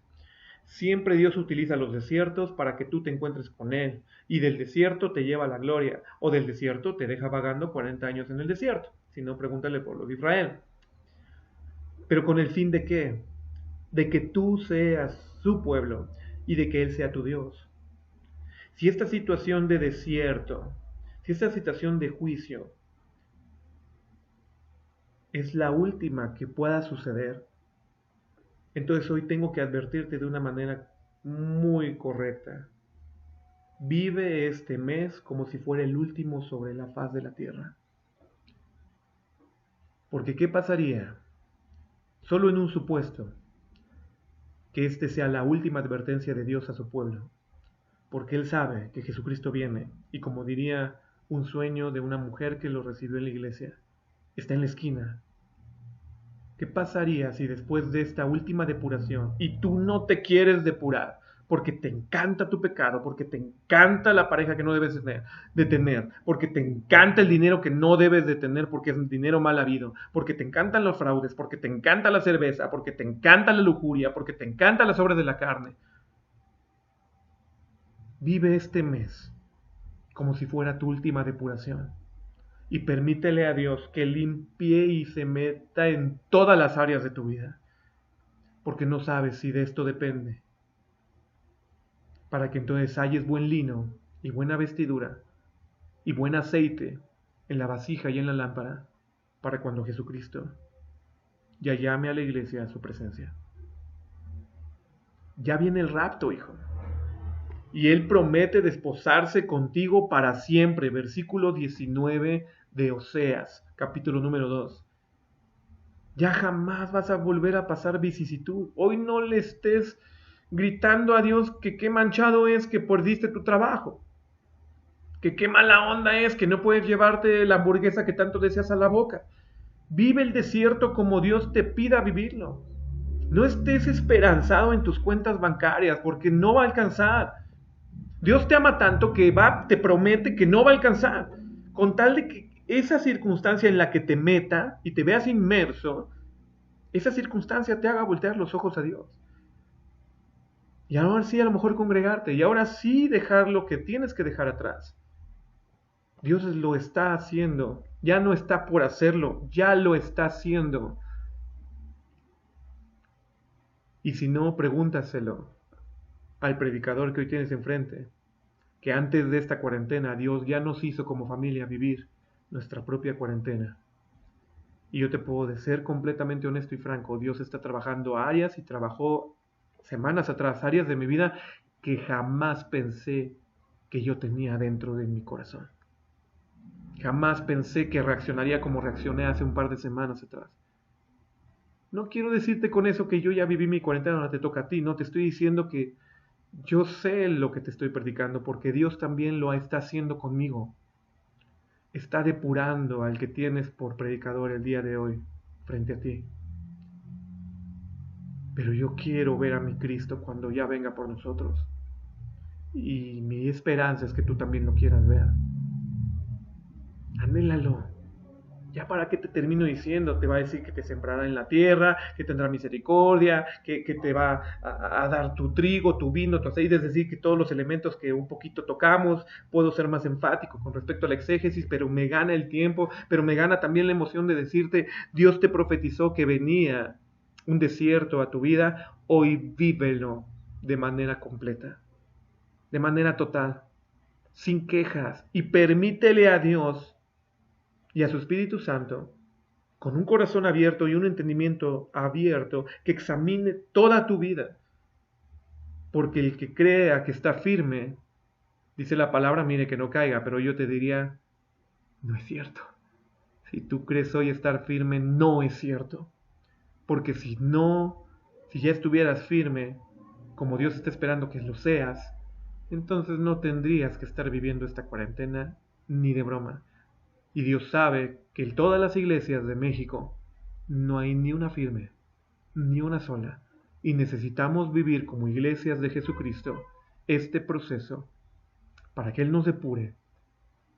Siempre Dios utiliza los desiertos para que tú te encuentres con Él, y del desierto te lleva a la gloria, o del desierto te deja vagando 40 años en el desierto. Si no, pregúntale por lo de Israel. ¿Pero con el fin de qué? De que tú seas su pueblo y de que Él sea tu Dios. Si esta situación de desierto, si esta situación de juicio es la última que pueda suceder, entonces hoy tengo que advertirte de una manera muy correcta. Vive este mes como si fuera el último sobre la faz de la tierra. Porque ¿qué pasaría? Solo en un supuesto, que este sea la última advertencia de Dios a su pueblo. Porque Él sabe que Jesucristo viene, y como diría un sueño de una mujer que lo recibió en la iglesia, está en la esquina. ¿Qué pasaría si después de esta última depuración, y tú no te quieres depurar, porque te encanta tu pecado, porque te encanta la pareja que no debes de tener, porque te encanta el dinero que no debes de tener porque es dinero mal habido, porque te encantan los fraudes, porque te encanta la cerveza, porque te encanta la lujuria, porque te encantan las obras de la carne? Vive este mes como si fuera tu última depuración y permítele a Dios que limpie y se meta en todas las áreas de tu vida, porque no sabes si de esto depende, para que entonces halles buen lino y buena vestidura y buen aceite en la vasija y en la lámpara, para cuando Jesucristo ya llame a la iglesia a su presencia. Ya viene el rapto, hijo. Y Él promete desposarse contigo para siempre. Versículo 19 de Oseas, capítulo número 2. Ya jamás vas a volver a pasar vicisitud. Hoy no le estés gritando a Dios que qué manchado es que perdiste tu trabajo. Que qué mala onda es que no puedes llevarte la hamburguesa que tanto deseas a la boca. Vive el desierto como Dios te pida vivirlo. No estés esperanzado en tus cuentas bancarias porque no va a alcanzar. Dios te ama tanto que te promete que no va a alcanzar. Con tal de que esa circunstancia en la que te meta y te veas inmerso, esa circunstancia te haga voltear los ojos a Dios. Y ahora sí a lo mejor congregarte. Y ahora sí dejar lo que tienes que dejar atrás. Dios lo está haciendo. Ya no está por hacerlo. Ya lo está haciendo. Y si no, pregúntaselo al predicador que hoy tienes enfrente. Que antes de esta cuarentena Dios ya nos hizo como familia vivir nuestra propia cuarentena. Y yo te puedo ser completamente honesto y franco. Dios está trabajando áreas y trabajó semanas atrás áreas de mi vida que jamás pensé que yo tenía dentro de mi corazón. Jamás pensé que reaccionaría como reaccioné hace un par de semanas atrás. No quiero decirte con eso que yo ya viví mi cuarentena, ahora te toca a ti. No, te estoy diciendo que yo sé lo que te estoy predicando porque Dios también lo está haciendo conmigo. Está depurando al que tienes por predicador el día de hoy frente a ti. Pero yo quiero ver a mi Cristo cuando ya venga por nosotros. Y mi esperanza es que tú también lo quieras ver. Anhélalo. Ya para qué te termino diciendo, te va a decir que te sembrará en la tierra, que tendrá misericordia, que te va a dar tu trigo, tu vino, tu aceite, es decir, que todos los elementos que un poquito tocamos, puedo ser más enfático con respecto a la exégesis, pero me gana el tiempo, pero me gana también la emoción de decirte, Dios te profetizó que venía un desierto a tu vida, hoy vívelo de manera completa, de manera total, sin quejas, y permítele a Dios y a su Espíritu Santo, con un corazón abierto y un entendimiento abierto, que examine toda tu vida. Porque el que crea que está firme, dice la palabra, mire que no caiga, pero yo te diría, no es cierto. Si tú crees hoy estar firme, no es cierto. Porque si no, si ya estuvieras firme, como Dios está esperando que lo seas, entonces no tendrías que estar viviendo esta cuarentena ni de broma. Y Dios sabe que en todas las iglesias de México no hay ni una firme, ni una sola. Y necesitamos vivir como iglesias de Jesucristo este proceso para que Él nos depure.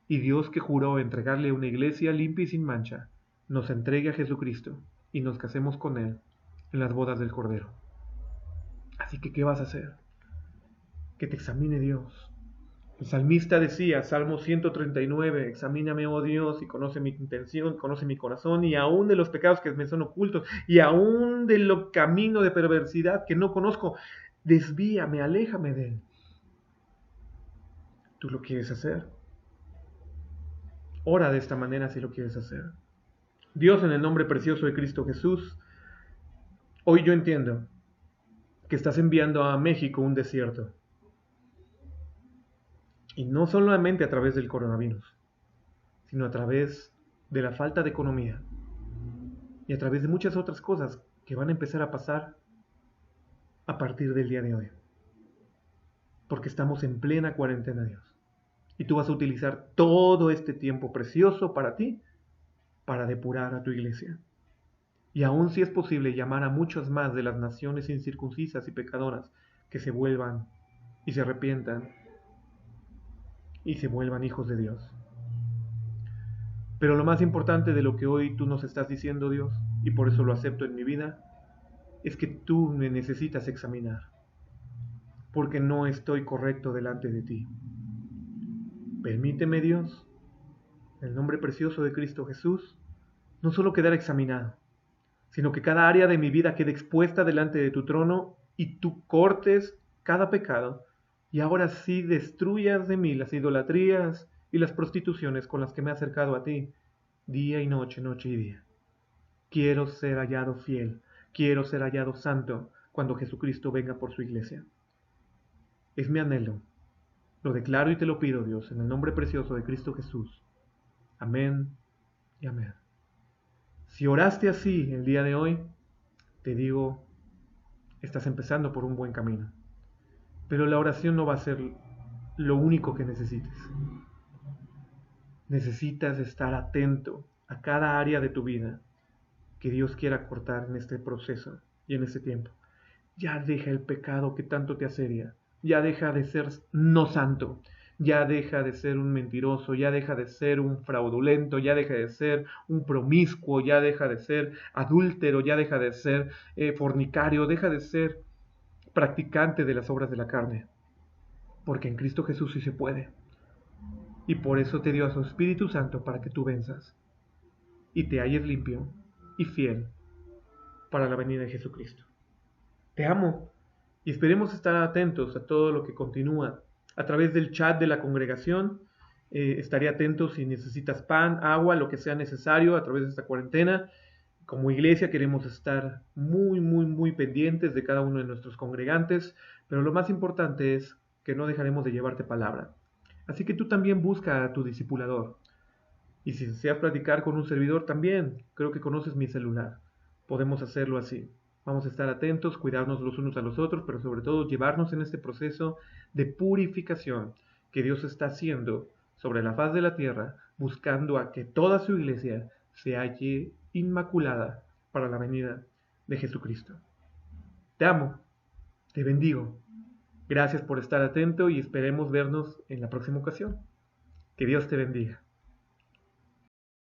Y Dios, que juró entregarle una iglesia limpia y sin mancha, nos entregue a Jesucristo y nos casemos con Él en las bodas del Cordero. Así que, ¿qué vas a hacer? Que te examine Dios. El salmista decía, Salmo 139, examíname, oh Dios, y conoce mi intención, conoce mi corazón, y aún de los pecados que me son ocultos, y aún de lo camino de perversidad que no conozco, desvíame, aléjame de él. ¿Tú lo quieres hacer? Ora de esta manera si lo quieres hacer. Dios, en el nombre precioso de Cristo Jesús, hoy yo entiendo que estás enviando a México un desierto. Y no solamente a través del coronavirus, sino a través de la falta de economía y a través de muchas otras cosas que van a empezar a pasar a partir del día de hoy. Porque estamos en plena cuarentena, Dios. Y tú vas a utilizar todo este tiempo precioso para ti, para depurar a tu iglesia. Y aún si es posible llamar a muchas más de las naciones incircuncisas y pecadoras que se vuelvan y se arrepientan y se vuelvan hijos de Dios. Pero lo más importante de lo que hoy tú nos estás diciendo, Dios, y por eso lo acepto en mi vida, es que tú me necesitas examinar, porque no estoy correcto delante de ti. Permíteme, Dios, en el nombre precioso de Cristo Jesús, no solo quedar examinado, sino que cada área de mi vida quede expuesta delante de tu trono y tú cortes cada pecado y ahora sí destruyas de mí las idolatrías y las prostituciones con las que me he acercado a ti día y noche, noche y día. Quiero ser hallado fiel, quiero ser hallado santo cuando Jesucristo venga por su iglesia. Es mi anhelo. Lo declaro y te lo pido, Dios, en el nombre precioso de Cristo Jesús. Amén y amén. Si oraste así el día de hoy, te digo, estás empezando por un buen camino. Pero la oración no va a ser lo único que necesites. Necesitas estar atento a cada área de tu vida que Dios quiera cortar en este proceso y en este tiempo. Ya deja el pecado que tanto te asedia. Ya deja de ser no santo. Ya deja de ser un mentiroso. Ya deja de ser un fraudulento. Ya deja de ser un promiscuo. Ya deja de ser adúltero. Ya deja de ser fornicario. Deja de ser practicante de las obras de la carne. Porque en Cristo Jesús sí se puede. Y por eso te dio a su Espíritu Santo para que tú venzas. Y te halles limpio y fiel para la venida de Jesucristo. Te amo y esperemos estar atentos a todo lo que continúa a través del chat de la congregación. Estaré atento si necesitas pan, agua, lo que sea necesario a través de esta cuarentena. Como iglesia queremos estar muy pendientes de cada uno de nuestros congregantes, pero lo más importante es que no dejaremos de llevarte palabra. Así que tú también busca a tu discipulador. Y si deseas platicar con un servidor también, creo que conoces mi celular. Podemos hacerlo así. Vamos a estar atentos, cuidarnos los unos a los otros, pero sobre todo llevarnos en este proceso de purificación que Dios está haciendo sobre la faz de la tierra, buscando a que toda su iglesia se halle inmaculada para la venida de Jesucristo. Te amo, te bendigo. Gracias por estar atento y esperemos vernos en la próxima ocasión. Que Dios te bendiga.